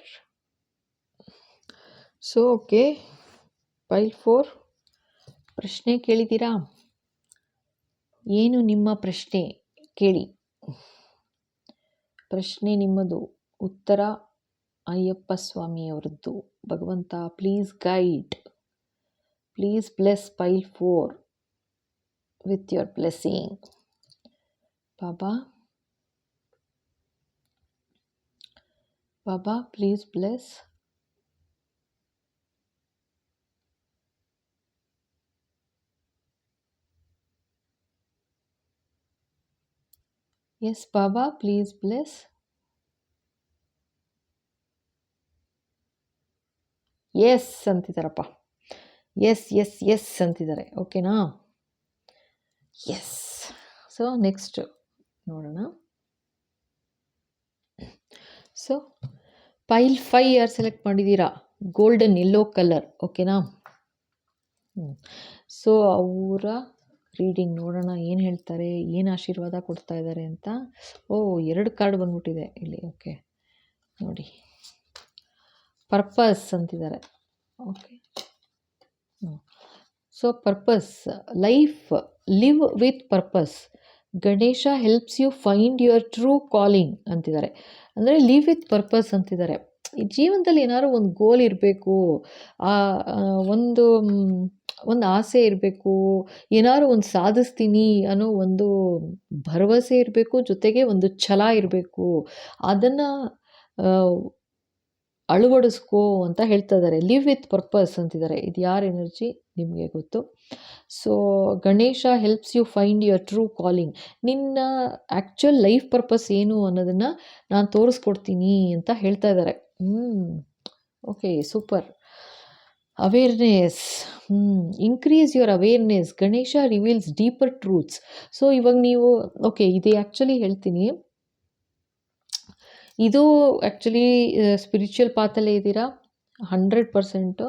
ಸೊ ಓಕೆ, ಪೈಲ್ 4 ಪ್ರಶ್ನೆ ಕೇಳಿದ್ದೀರಾ? ಏನು ನಿಮ್ಮ ಪ್ರಶ್ನೆ? ಕೇಳಿ. ಪ್ರಶ್ನೆ ನಿಮ್ಮದು, ಉತ್ತರ ಅಯ್ಯಪ್ಪ ಸ್ವಾಮಿಯವರದ್ದು. ಭಗವಂತ please guide, please bless pile 4 with your blessing. Baba, please bless. Yes, Baba, please bless. Yes ಅಂತಿದ್ದಾರಪ್ಪ. ಎಸ್ ಅಂತಿದ್ದಾರೆ. ಓಕೆನಾ? ಎಸ್. ಸೊ ನೆಕ್ಸ್ಟ್ ನೋಡೋಣ. ಸೊ ಪೈಲ್ 5 ಯಾರು ಸೆಲೆಕ್ಟ್ ಮಾಡಿದ್ದೀರಾ? Golden yellow colour. ಓಕೆನಾ? ಸೊ ಅವರ ರೀಡಿಂಗ್ ನೋಡೋಣ, ಏನು ಹೇಳ್ತಾರೆ, ಏನು ಆಶೀರ್ವಾದ ಕೊಡ್ತಾ ಇದ್ದಾರೆ ಅಂತ. 2 ಕಾರ್ಡ್ ಬಂದ್ಬಿಟ್ಟಿದೆ ಇಲ್ಲಿ. ಓಕೆ ನೋಡಿ, ಪರ್ಪಸ್ ಅಂತಿದ್ದಾರೆ. Okay, so purpose, life, live with purpose. Ganesha helps you find your true calling ಅಂತಿದ್ದಾರೆ. ಅಂದರೆ ಲಿವ್ ವಿತ್ ಪರ್ಪಸ್ ಅಂತಿದ್ದಾರೆ. ಈ ಜೀವನದಲ್ಲಿ ಏನಾದ್ರು ಒಂದು ಗೋಲ್ ಇರಬೇಕು, ಒಂದು ಆಸೆ ಇರಬೇಕು, ಏನಾದ್ರು ಒಂದು ಸಾಧಿಸ್ತೀನಿ ಅನ್ನೋ ಒಂದು ಭರವಸೆ ಇರಬೇಕು, ಜೊತೆಗೆ ಒಂದು ಛಲ ಇರಬೇಕು. ಅದನ್ನು ಅಳವಡಿಸ್ಕೋ ಅಂತ ಹೇಳ್ತಾ ಇದ್ದಾರೆ. ಲಿವ್ ವಿತ್ ಪರ್ಪಸ್ ಅಂತಿದ್ದಾರೆ. ಇದು ಯಾರ ಎನರ್ಜಿ ನಿಮಗೆ ಗೊತ್ತು. So Ganesha helps you find your true calling. ನಿನ್ನ ಆ್ಯಕ್ಚುಯಲ್ ಲೈಫ್ ಪರ್ಪಸ್ ಏನು ಅನ್ನೋದನ್ನು ನಾನು ತೋರಿಸ್ಕೊಡ್ತೀನಿ ಅಂತ ಹೇಳ್ತಾ ಇದ್ದಾರೆ. Okay, super. Awareness, increase your awareness. Ganesha reveals deeper truths. So ಇವಾಗ ನೀವು ಇದು ಆ್ಯಕ್ಚುಲಿ ಹೇಳ್ತೀನಿ, ಇದು ಆ್ಯಕ್ಚುಲಿ ಸ್ಪಿರಿಚುವಲ್ ಪಾತಲ್ಲೇ ಇದ್ದೀರಾ 100%.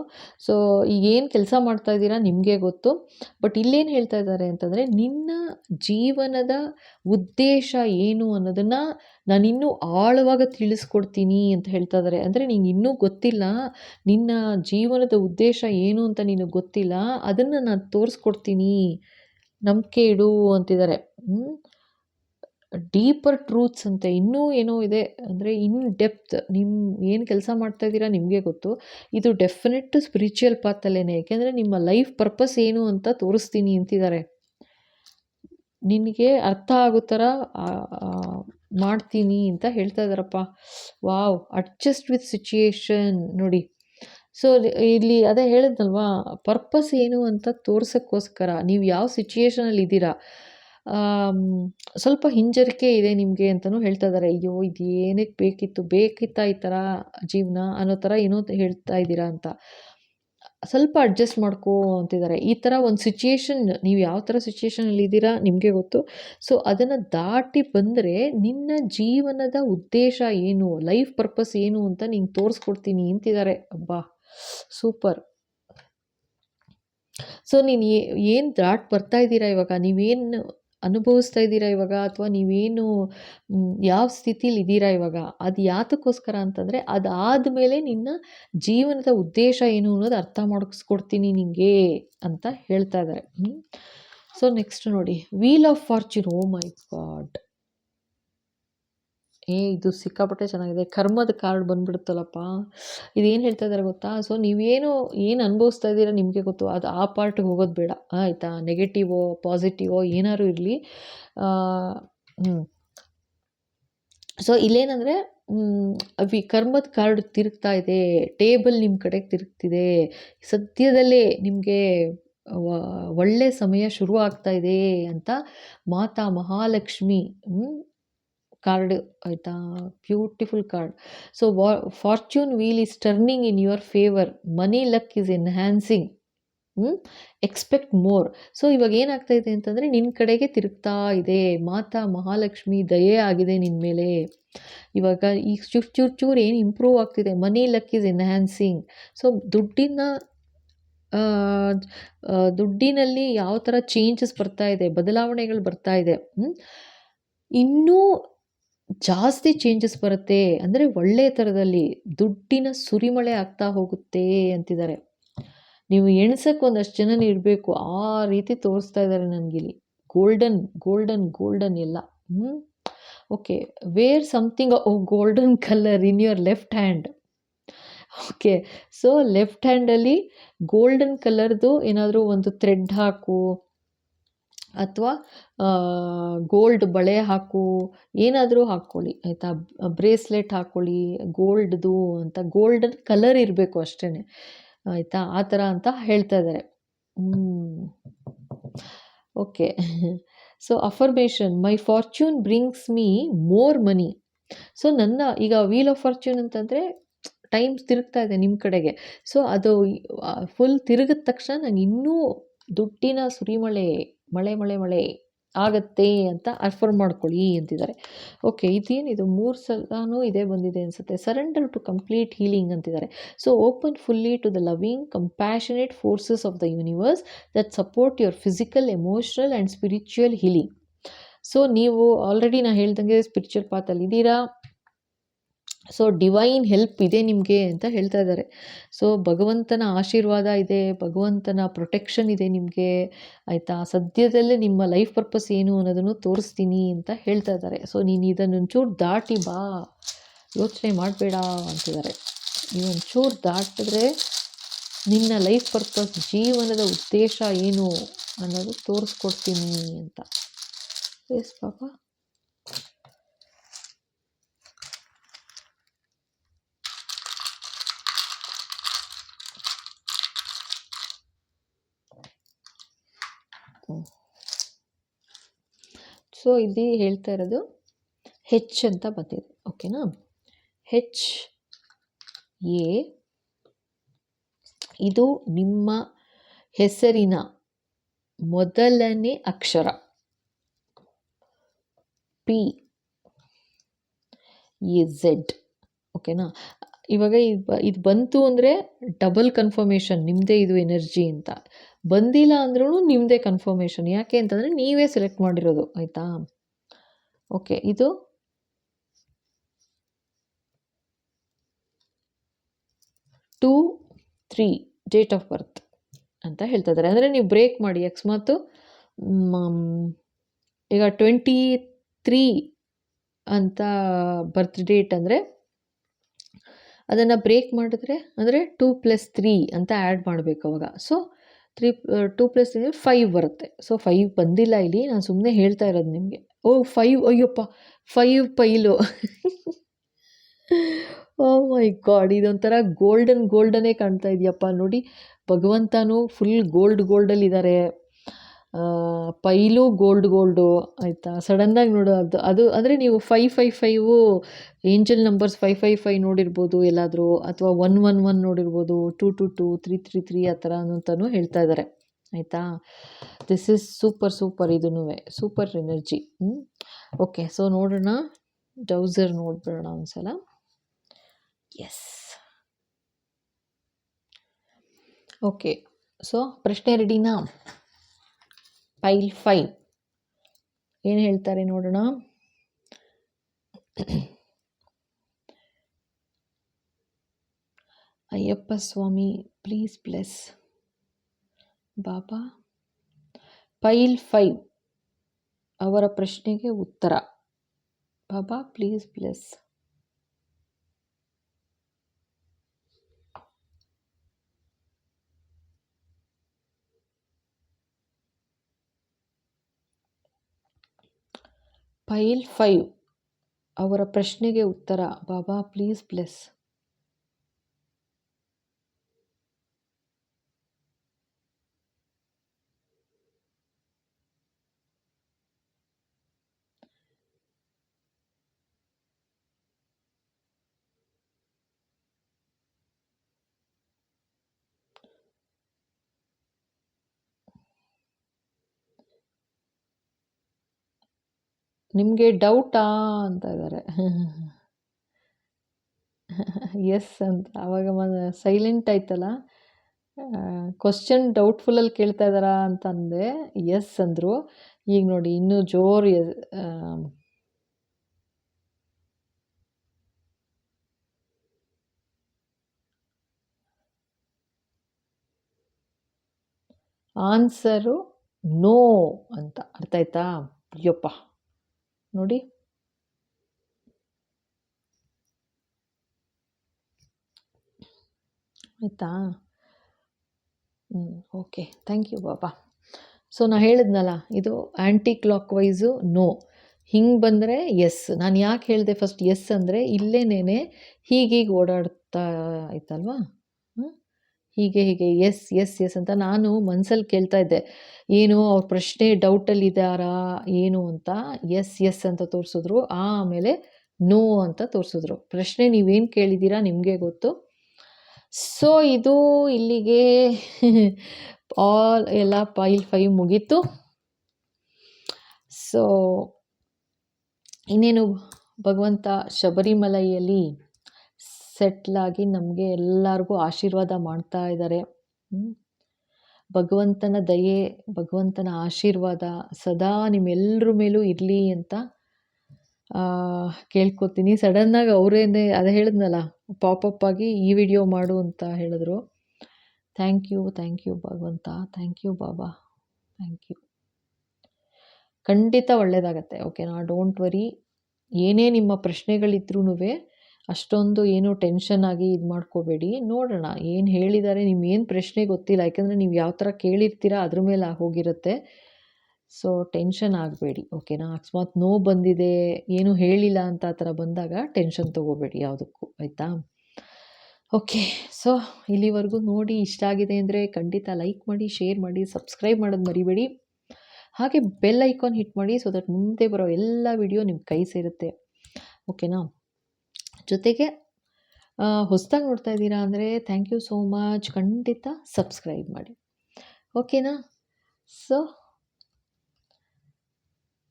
ಸೊ ಈಗೇನು ಕೆಲಸ ಮಾಡ್ತಾ ಇದ್ದೀರಾ ನಿಮಗೆ ಗೊತ್ತು. ಬಟ್ ಇಲ್ಲೇನು ಹೇಳ್ತಾ ಇದ್ದಾರೆ ಅಂತಂದರೆ, ನಿನ್ನ ಜೀವನದ ಉದ್ದೇಶ ಏನು ಅನ್ನೋದನ್ನು ನಾನಿನ್ನೂ ಆಳವಾಗಿ ತಿಳಿಸ್ಕೊಡ್ತೀನಿ ಅಂತ ಹೇಳ್ತಾ ಇದ್ದಾರೆ. ಅಂದರೆ ನಿಂಗೆ ಇನ್ನೂ ಗೊತ್ತಿಲ್ಲ, ನಿನ್ನ ಜೀವನದ ಉದ್ದೇಶ ಏನು ಅಂತ ನಿನಗೆ ಗೊತ್ತಿಲ್ಲ, ಅದನ್ನು ನಾನು ತೋರಿಸ್ಕೊಡ್ತೀನಿ, ನಂಬಿಕೆ ಇಡು ಅಂತಿದ್ದಾರೆ. ಡೀಪರ್ ಟ್ರೂತ್ಸ್ ಅಂತೆ, ಇನ್ನೂ ಏನೋ ಇದೆ. ಅಂದರೆ ಇನ್ ಡೆಪ್ತ್, ನಿಮ್ಮ ಏನು ಕೆಲಸ ಮಾಡ್ತಾ ಇದ್ದೀರಾ ನಿಮಗೆ ಗೊತ್ತು. ಇದು ಡೆಫಿನೆಟ್ ಸ್ಪಿರಿಚುವಲ್ ಪಾತಲ್ಲೇ, ಏಕೆಂದರೆ ನಿಮ್ಮ ಲೈಫ್ ಪರ್ಪಸ್ ಏನು ಅಂತ ತೋರಿಸ್ತೀನಿ ಅಂತಿದ್ದಾರೆ. ನಿನಗೆ ಅರ್ಥ ಆಗೋ ಥರ ಮಾಡ್ತೀನಿ ಅಂತ ಹೇಳ್ತಾ ಇದ್ದಾರಪ್ಪ. ವಾವ್, ಅಡ್ಜಸ್ಟ್ ವಿತ್ ಸಿಚುಯೇಷನ್ ನೋಡಿ. ಸೊ ಇಲ್ಲಿ ಅದೇ ಹೇಳಿದ್ನಲ್ವಾ, ಪರ್ಪಸ್ ಏನು ಅಂತ ತೋರ್ಸೋಕ್ಕೋಸ್ಕರ ನೀವು ಯಾವ ಸಿಚುಯೇಷನಲ್ಲಿ ಇದ್ದೀರಾ, ಸ್ವಲ್ಪ ಹಿಂಜರಿಕೆ ಇದೆ ನಿಮಗೆ ಅಂತಲೂ ಹೇಳ್ತಾ ಇದ್ದಾರೆ. ಅಯ್ಯೋ ಇದು ಏನಕ್ಕೆ ಬೇಕಿತ್ತಾ ಈ ಥರ ಜೀವನ ಅನ್ನೋ ಥರ ಏನೋ ಹೇಳ್ತಾ ಇದ್ದೀರಾ ಅಂತ. ಸ್ವಲ್ಪ ಅಡ್ಜಸ್ಟ್ ಮಾಡ್ಕೋ ಅಂತಿದ್ದಾರೆ. ಈ ಥರ ಒಂದು ಸಿಚುಯೇಷನ್, ನೀವು ಯಾವ ಥರ ಸಿಚುಯೇಷನಲ್ಲಿ ಇದ್ದೀರಾ ನಿಮಗೆ ಗೊತ್ತು. ಸೊ ಅದನ್ನು ದಾಟಿ ಬಂದರೆ ನಿನ್ನ ಜೀವನದ ಉದ್ದೇಶ ಏನು, ಲೈಫ್ ಪರ್ಪಸ್ ಏನು ಅಂತ ನಿಂಗೆ ತೋರಿಸ್ಕೊಡ್ತೀನಿ ಅಂತಿದ್ದಾರೆ. ಅಬ್ಬಾ ಸೂಪರ್. ಸೊ ನೀನು ಏನು ಬರ್ತಾ ಇದ್ದೀರಾ ಇವಾಗ, ನೀವೇನು ಅನುಭವಿಸ್ತಾ ಇದ್ದೀರಾ ಇವಾಗ, ಅಥವಾ ನೀವೇನು ಯಾವ ಸ್ಥಿತಿಲಿ ಇದ್ದೀರಾ ಇವಾಗ, ಅದು ಯಾತಕ್ಕೋಸ್ಕರ ಅಂತಂದರೆ ಅದಾದಮೇಲೆ ನಿನ್ನ ಜೀವನದ ಉದ್ದೇಶ ಏನು ಅನ್ನೋದು ಅರ್ಥ ಮಾಡಿಸ್ಕೊಡ್ತೀನಿ ನಿನಗೆ ಅಂತ ಹೇಳ್ತಾ ಇದ್ದಾರೆ. ಸೊ ನೆಕ್ಸ್ಟ್ ನೋಡಿ, wheel of fortune. Oh my God, ಇದು ಸಿಕ್ಕಾಪಟ್ಟೆ ಚೆನ್ನಾಗಿದೆ. ಕರ್ಮದ ಕಾರ್ಡ್ ಬಂದ್ಬಿಡುತ್ತಲ್ಲಪ್ಪ. ಇದೇನು ಹೇಳ್ತಾ ಇದ್ದಾರೆ ಗೊತ್ತಾ? ಸೊ ನೀವೇನು ಏನು ಅನುಭವಿಸ್ತಾ ಇದ್ದೀರಾ ನಿಮಗೆ ಗೊತ್ತು. ಅದು ಆ ಪಾರ್ಟಿಗೆ ಹೋಗೋದು ಬೇಡ, ಆಯಿತಾ? ನೆಗೆಟಿವೋ ಪಾಸಿಟಿವೋ ಏನಾದ್ರು ಇರಲಿ. ಸೊ ಇಲ್ಲೇನಂದರೆ ಕರ್ಮದ ಕಾರ್ಡ್ ತಿರುಗ್ತಾ ಇದೆ, ಟೇಬಲ್ ನಿಮ್ಮ ಕಡೆಗೆ ತಿರುಗ್ತಿದೆ. ಸದ್ಯದಲ್ಲೇ ನಿಮಗೆ ಒಳ್ಳೆ ಸಮಯ ಶುರು ಆಗ್ತಾ ಇದೆ ಅಂತ ಮಾತಾ ಮಹಾಲಕ್ಷ್ಮಿ ಕಾರ್ಡ್, ಆಯಿತಾ? Beautiful card. So fortune wheel is turning in your favour, money luck is enhancing, expect more. So ಇವಾಗ ಏನಾಗ್ತಾ ಇದೆ ಅಂತಂದರೆ ನಿನ್ನ ಕಡೆಗೆ ತಿರುಗ್ತಾ ಇದೆ. ಮಾತಾ ಮಹಾಲಕ್ಷ್ಮಿ ದಯೆ ಆಗಿದೆ ನಿನ್ನ ಮೇಲೆ. ಇವಾಗ ಈಗ ಚೂರು ಏನು ಇಂಪ್ರೂವ್ ಆಗ್ತಿದೆ. ಮನಿ ಲಕ್ ಈಸ್ ಎನ್ಹ್ಯಾನ್ಸಿಂಗ್. ಸೊ ದುಡ್ಡಿನಲ್ಲಿ ಯಾವ ಥರ ಚೇಂಜಸ್ ಬರ್ತಾ ಇದೆ, ಬದಲಾವಣೆಗಳು ಬರ್ತಾ ಇದೆ. ಇನ್ನೂ ಜಾಸ್ತಿ ಚೇಂಜಸ್ ಬರುತ್ತೆ, ಅಂದರೆ ಒಳ್ಳೆಯ ಥರದಲ್ಲಿ ದುಡ್ಡಿನ ಸುರಿಮಳೆ ಆಗ್ತಾ ಹೋಗುತ್ತೆ ಅಂತಿದ್ದಾರೆ. ನೀವು ಎಣ್ಸಕ್ಕೆ ಒಂದಷ್ಟು ಜನ ಇರಬೇಕು, ಆ ರೀತಿ ತೋರಿಸ್ತಾ ಇದ್ದಾರೆ ನನಗಿಲ್ಲಿ. ಗೋಲ್ಡನ್ ಗೋಲ್ಡನ್ ಗೋಲ್ಡನ್ ಎಲ್ಲ. Okay, wear something golden colour in your left hand. Okay, so left ಹ್ಯಾಂಡಲ್ಲಿ ಗೋಲ್ಡನ್ ಕಲರ್ದು ಏನಾದರೂ ಒಂದು ಥ್ರೆಡ್ ಹಾಕು, ಅಥವಾ ಗೋಲ್ಡ್ ಬಳೆ ಹಾಕು, ಏನಾದರೂ ಹಾಕ್ಕೊಳ್ಳಿ, ಆಯಿತಾ? ಬ್ರೇಸ್ಲೆಟ್ ಹಾಕ್ಕೊಳ್ಳಿ ಗೋಲ್ಡ್ದು ಅಂತ. ಗೋಲ್ಡನ್ ಕಲರ್ ಇರಬೇಕು ಅಷ್ಟೇ, ಆಯಿತಾ? ಆ ಥರ ಅಂತ ಹೇಳ್ತಾ ಇದ್ದಾರೆ. Okay, so affirmation, my fortune brings me more money. So ನನ್ನ ಈಗ ವೀಲ್ ಆಫ್ ಫಾರ್ಚೂನ್ ಅಂತಂದರೆ ಟೈಮ್ ತಿರುಗ್ತಾ ಇದೆ ನಿಮ್ಮ ಕಡೆಗೆ. ಸೊ ಅದು ಫುಲ್ ತಿರುಗಿದ ತಕ್ಷಣ ನಂಗೆ ಇನ್ನೂ ದುಡ್ಡಿನ ಸುರಿಮಳೆ, ಮಳೆ ಮಳೆ ಮಳೆ ಆಗತ್ತೆ ಅಂತ ಅಫರ್ಮ್ ಮಾಡ್ಕೊಳ್ಳಿ ಅಂತಿದ್ದಾರೆ. ಓಕೆ, ಇದೇನಿದು 3 ಸಲನೂ ಇದೇ ಬಂದಿದೆ ಅನಿಸುತ್ತೆ. ಸರೆಂಡರ್ ಟು ಕಂಪ್ಲೀಟ್ ಹೀಲಿಂಗ್ ಅಂತಿದ್ದಾರೆ. So open fully to the loving compassionate forces of the universe that support your physical, emotional and spiritual healing. So ನೀವು ಆಲ್ರೆಡಿ ನಾನು ಹೇಳ್ದಂಗೆ ಸ್ಪಿರಿಚುವಲ್ ಪಾತಲ್ಲಿ ಇದ್ದೀರಾ. ಸೊ ಡಿವೈನ್ ಹೆಲ್ಪ್ ಇದೆ ನಿಮಗೆ ಅಂತ ಹೇಳ್ತಾ ಇದ್ದಾರೆ. ಸೊ ಭಗವಂತನ ಆಶೀರ್ವಾದ ಇದೆ, ಭಗವಂತನ ಪ್ರೊಟೆಕ್ಷನ್ ಇದೆ ನಿಮಗೆ, ಆಯಿತಾ? ಸದ್ಯದಲ್ಲೇ ನಿಮ್ಮ ಲೈಫ್ ಪರ್ಪಸ್ ಏನು ಅನ್ನೋದನ್ನು ತೋರಿಸ್ತೀನಿ ಅಂತ ಹೇಳ್ತಾ ಇದ್ದಾರೆ. ಸೊ ನೀನು ಇದನ್ನು ಒಂಚೂರು ದಾಟಿ ಬಾ, ಯೋಚನೆ ಮಾಡಬೇಡ ಅಂತಿದ್ದಾರೆ. ನೀವು ಒಂಚೂರು ದಾಟಿದ್ರೆ ನಿನ್ನ ಲೈಫ್ ಪರ್ಪಸ್, ಜೀವನದ ಉದ್ದೇಶ ಏನು ಅನ್ನೋದು ತೋರಿಸ್ಕೊಡ್ತೀನಿ ಅಂತ. ಎಸ್ ಪಾಪ. ಸೊ ಇಲ್ಲಿ ಹೇಳ್ತಾ ಇರೋದು ಹೆಚ್ ಅಂತ ಬಂದಿದೆ, ಓಕೆನಾ? ಹೆಚ್ ಎ, ಇದು ನಿಮ್ಮ ಹೆಸರಿನ ಮೊದಲನೇ ಅಕ್ಷರ. ಪಿ ಎ ಝೆಡ್, ಓಕೆನಾ? ಇವಾಗ ಇದು ಬಂತು ಅಂದರೆ ಡಬಲ್ ಕನ್ಫರ್ಮೇಷನ್, ನಿಮ್ಮದೇ ಇದು ಎನರ್ಜಿ ಅಂತ. ಬಂದಿಲ್ಲ ಅಂದ್ರೂ ನಿಮ್ಮದೇ ಕನ್ಫರ್ಮೇಷನ್. ಯಾಕೆ ಅಂತಂದರೆ ನೀವೇ ಸೆಲೆಕ್ಟ್ ಮಾಡಿರೋದು, ಆಯಿತಾ? ಓಕೆ, ಇದು 2-3 ಡೇಟ್ ಆಫ್ ಬರ್ತ್ ಅಂತ ಹೇಳ್ತಾ ಇದ್ದಾರೆ. ಅಂದರೆ ನೀವು ಬ್ರೇಕ್ ಮಾಡಿ, ಅಕಸ್ಮಾತು ಈಗ 23 ಅಂತ ಬರ್ತ್ ಡೇಟ್ ಅಂದರೆ ಅದನ್ನು ಬ್ರೇಕ್ ಮಾಡಿದ್ರೆ ಅಂದರೆ 2+3 ಅಂತ ಆ್ಯಡ್ ಮಾಡಬೇಕು ಅವಾಗ. ಸೊ 2+3 5 ಬರುತ್ತೆ. ಸೊ 5 ಬಂದಿಲ್ಲ ಇಲ್ಲಿ, ನಾನು ಸುಮ್ಮನೆ ಹೇಳ್ತಾ ಇರೋದು ನಿಮಗೆ. 5, ಅಯ್ಯಪ್ಪ 5 ಪೈಲು. ಓ ಮೈ ಗಾಡ್, ಇದೊಂಥರ ಗೋಲ್ಡನ್ನೇ ಕಾಣ್ತಾ ಇದೆಯಪ್ಪ ನೋಡಿ. ಭಗವಂತನೂ ಫುಲ್ ಗೋಲ್ಡಲ್ಲಿದ್ದಾರೆ. ಪೈಲು ಗೋಲ್ಡು ಆಯಿತಾ. ಸಡನ್ನಾಗಿ ನೋಡು ಅದು ಅದು ಅಂದರೆ ನೀವು 555 ಏಂಜಲ್ ನಂಬರ್ಸ್ 555 ನೋಡಿರ್ಬೋದು ಎಲ್ಲಾದರೂ, ಅಥವಾ 111 ನೋಡಿರ್ಬೋದು, 222, 333 ಆ ಥರ ಅಂತಲೂ ಹೇಳ್ತಾ ಇದ್ದಾರೆ ಆಯಿತಾ. ದಿಸ್ ಇಸ್ ಸೂಪರ್ ಇದೂ ಸೂಪರ್ ಎನರ್ಜಿ. ಓಕೆ, ಸೊ ನೋಡೋಣ, ಡೌಸರ್ ನೋಡ್ಬಿಡೋಣ ಒಂದ್ಸಲ. Yes, okay. ಸೊ ಪ್ರಶ್ನೆ ರೆಡಿನಾ? ಪೈಲ್ 5 ಏನು ಹೇಳ್ತಾರೆ ನೋಡೋಣ. Ayyappa Swami please bless. ಬಾಬಾ, ಪೈಲ್ 5 ಅವರ ಪ್ರಶ್ನೆಗೆ ಉತ್ತರ. ಬಾಬಾ ಪ್ಲೀಸ್ ಬ್ಲೆಸ್. ಪೈಲ್ 5 ಅವರ ಪ್ರಶ್ನೆಗೆ ಉತ್ತರ. ಬಾಬಾ ಪ್ಲೀಸ್ ಬ್ಲೆಸ್. ನಿಮಗೆ ಡೌಟಾ ಅಂತ ಇದ್ದಾರೆ. ಎಸ್ ಅಂತ ಆವಾಗ ಸೈಲೆಂಟ್ ಆಯ್ತಲ್ಲ. ಕ್ವಶನ್ ಡೌಟ್ಫುಲ್ಲಲ್ಲಿ ಕೇಳ್ತಾ ಇದ್ದಾರಾ ಅಂತ ಅಂದೆ, ಎಸ್ ಅಂದರು. ಈಗ ನೋಡಿ ಇನ್ನೂ ಜೋರು ಆನ್ಸರು ನೋ ಅಂತ. ಅರ್ಥ ಆಯ್ತಾ? ಅಯ್ಯಪ್ಪ ನೋಡಿ, ಆಯಿತಾ? Okay, thank you Baba. So ನಾನು ಹೇಳಿದ್ನಲ್ಲ, ಇದು ಆ್ಯಂಟಿ ಕ್ಲಾಕ್ ವೈಸು ನೋ, ಹಿಂಗೆ ಬಂದರೆ ಎಸ್. ನಾನು ಯಾಕೆ ಹೇಳಿದೆ ಫಸ್ಟ್ ಎಸ್ ಅಂದರೆ, ಇಲ್ಲೇನೇನೆ ಹೀಗೀಗೆ ಓಡಾಡ್ತಾ ಆಯ್ತಲ್ವಾ, ಹೀಗೆ ಎಸ್ ಎಸ್ ಎಸ್ ಅಂತ ನಾನು ಮನಸ್ಸಲ್ಲಿ ಕೇಳ್ತಾ ಇದ್ದೆ, ಏನು ಅವ್ರ ಪ್ರಶ್ನೆ ಡೌಟಲ್ಲಿದ್ದಾರಾ ಏನು ಅಂತ. ಎಸ್ ಎಸ್ ಅಂತ ತೋರಿಸಿದ್ರು, ಆಮೇಲೆ ನೋ ಅಂತ ತೋರಿಸಿದ್ರು. ಪ್ರಶ್ನೆ ನೀವೇನು ಕೇಳಿದ್ದೀರಾ ನಿಮಗೆ ಗೊತ್ತು. ಸೊ ಇದು ಇಲ್ಲಿಗೆ ಎಲ್ಲ ಪೈಲ್ 5 ಮುಗೀತು. ಸೊ ಇನ್ನೇನು ಭಗವಂತ ಶಬರಿಮಲೆಯಲ್ಲಿ ಸೆಟ್ಲಾಗಿ ನಮಗೆ ಎಲ್ಲರಿಗೂ ಆಶೀರ್ವಾದ ಮಾಡ್ತಾ ಇದ್ದಾರೆ. ಭಗವಂತನ ದಯೆ, ಭಗವಂತನ ಆಶೀರ್ವಾದ ಸದಾ ನಿಮ್ಮೆಲ್ಲರ ಮೇಲೂ ಇರಲಿ ಅಂತ ಕೇಳ್ಕೊತೀನಿ. ಸಡನ್ನಾಗಿ ಅವರೇನೆ ಅದು ಹೇಳಿದ್ನಲ್ಲ, ಪಾಪಪ್ ಆಗಿ ಈ ವಿಡಿಯೋ ಮಾಡು ಅಂತ ಹೇಳಿದ್ರು. ಥ್ಯಾಂಕ್ ಯು ಭಗವಂತ, thank you Baba, thank you. ಖಂಡಿತ ಒಳ್ಳೆಯದಾಗತ್ತೆ, ಓಕೆನಾ? Don't worry. ಏನೇ ನಿಮ್ಮ ಪ್ರಶ್ನೆಗಳಿದ್ರೂ ಅಷ್ಟೊಂದು ಏನು ಟೆನ್ಷನ್ ಆಗಿ ಇದು ಮಾಡ್ಕೋಬೇಡಿ. ನೋಡೋಣ ಏನು ಹೇಳಿದ್ದಾರೆ. ನಿಮ್ಗೇನು ಪ್ರಶ್ನೆ ಗೊತ್ತಿಲ್ಲ, ಯಾಕಂದರೆ ನೀವು ಯಾವ ಥರ ಕೇಳಿರ್ತೀರಾ ಅದ್ರ ಮೇಲೆ ಹೋಗಿರುತ್ತೆ. ಸೊ ಟೆನ್ಷನ್ ಆಗಬೇಡಿ, ಓಕೆನಾ? ಅಕಸ್ಮಾತ್ ನೋ ಬಂದಿದೆ, ಏನು ಹೇಳಿಲ್ಲ ಅಂತ ಆ ಥರ ಬಂದಾಗ ಟೆನ್ಷನ್ ತೊಗೋಬೇಡಿ ಯಾವುದಕ್ಕೂ, ಆಯಿತಾ? ಓಕೆ, ಸೊ ಇಲ್ಲಿವರೆಗೂ ನೋಡಿ ಇಷ್ಟ ಆಗಿದೆ ಅಂದರೆ ಖಂಡಿತ ಲೈಕ್ ಮಾಡಿ, ಶೇರ್ ಮಾಡಿ, ಸಬ್ಸ್ಕ್ರೈಬ್ ಮಾಡೋದು ಮರಿಬೇಡಿ. ಹಾಗೆ ಬೆಲ್ ಐಕಾನ್ ಹಿಟ್ ಮಾಡಿ, ಸೊ ದಟ್ ಮುಂದೆ ಬರೋ ಎಲ್ಲ ವಿಡಿಯೋ ನಿಮ್ಮ ಕೈ ಸೇರುತ್ತೆ, ಓಕೆನಾ? ಜೊತೆಗೆ ಹೊಸದಾಗಿ ನೋಡ್ತಾ ಇದ್ದೀರಾ ಅಂದರೆ ಥ್ಯಾಂಕ್ ಯು ಸೋ ಮಚ್. ಖಂಡಿತ ಸಬ್ಸ್ಕ್ರೈಬ್ ಮಾಡಿ, ಓಕೆನಾ? So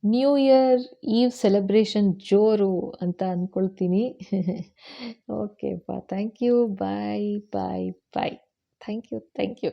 new year eve celebration ಜೋರು ಅಂತ ಅಂದ್ಕೊಳ್ತೀನಿ. ಓಕೆ ಬಾ, thank you, bye bye bye. Thank you.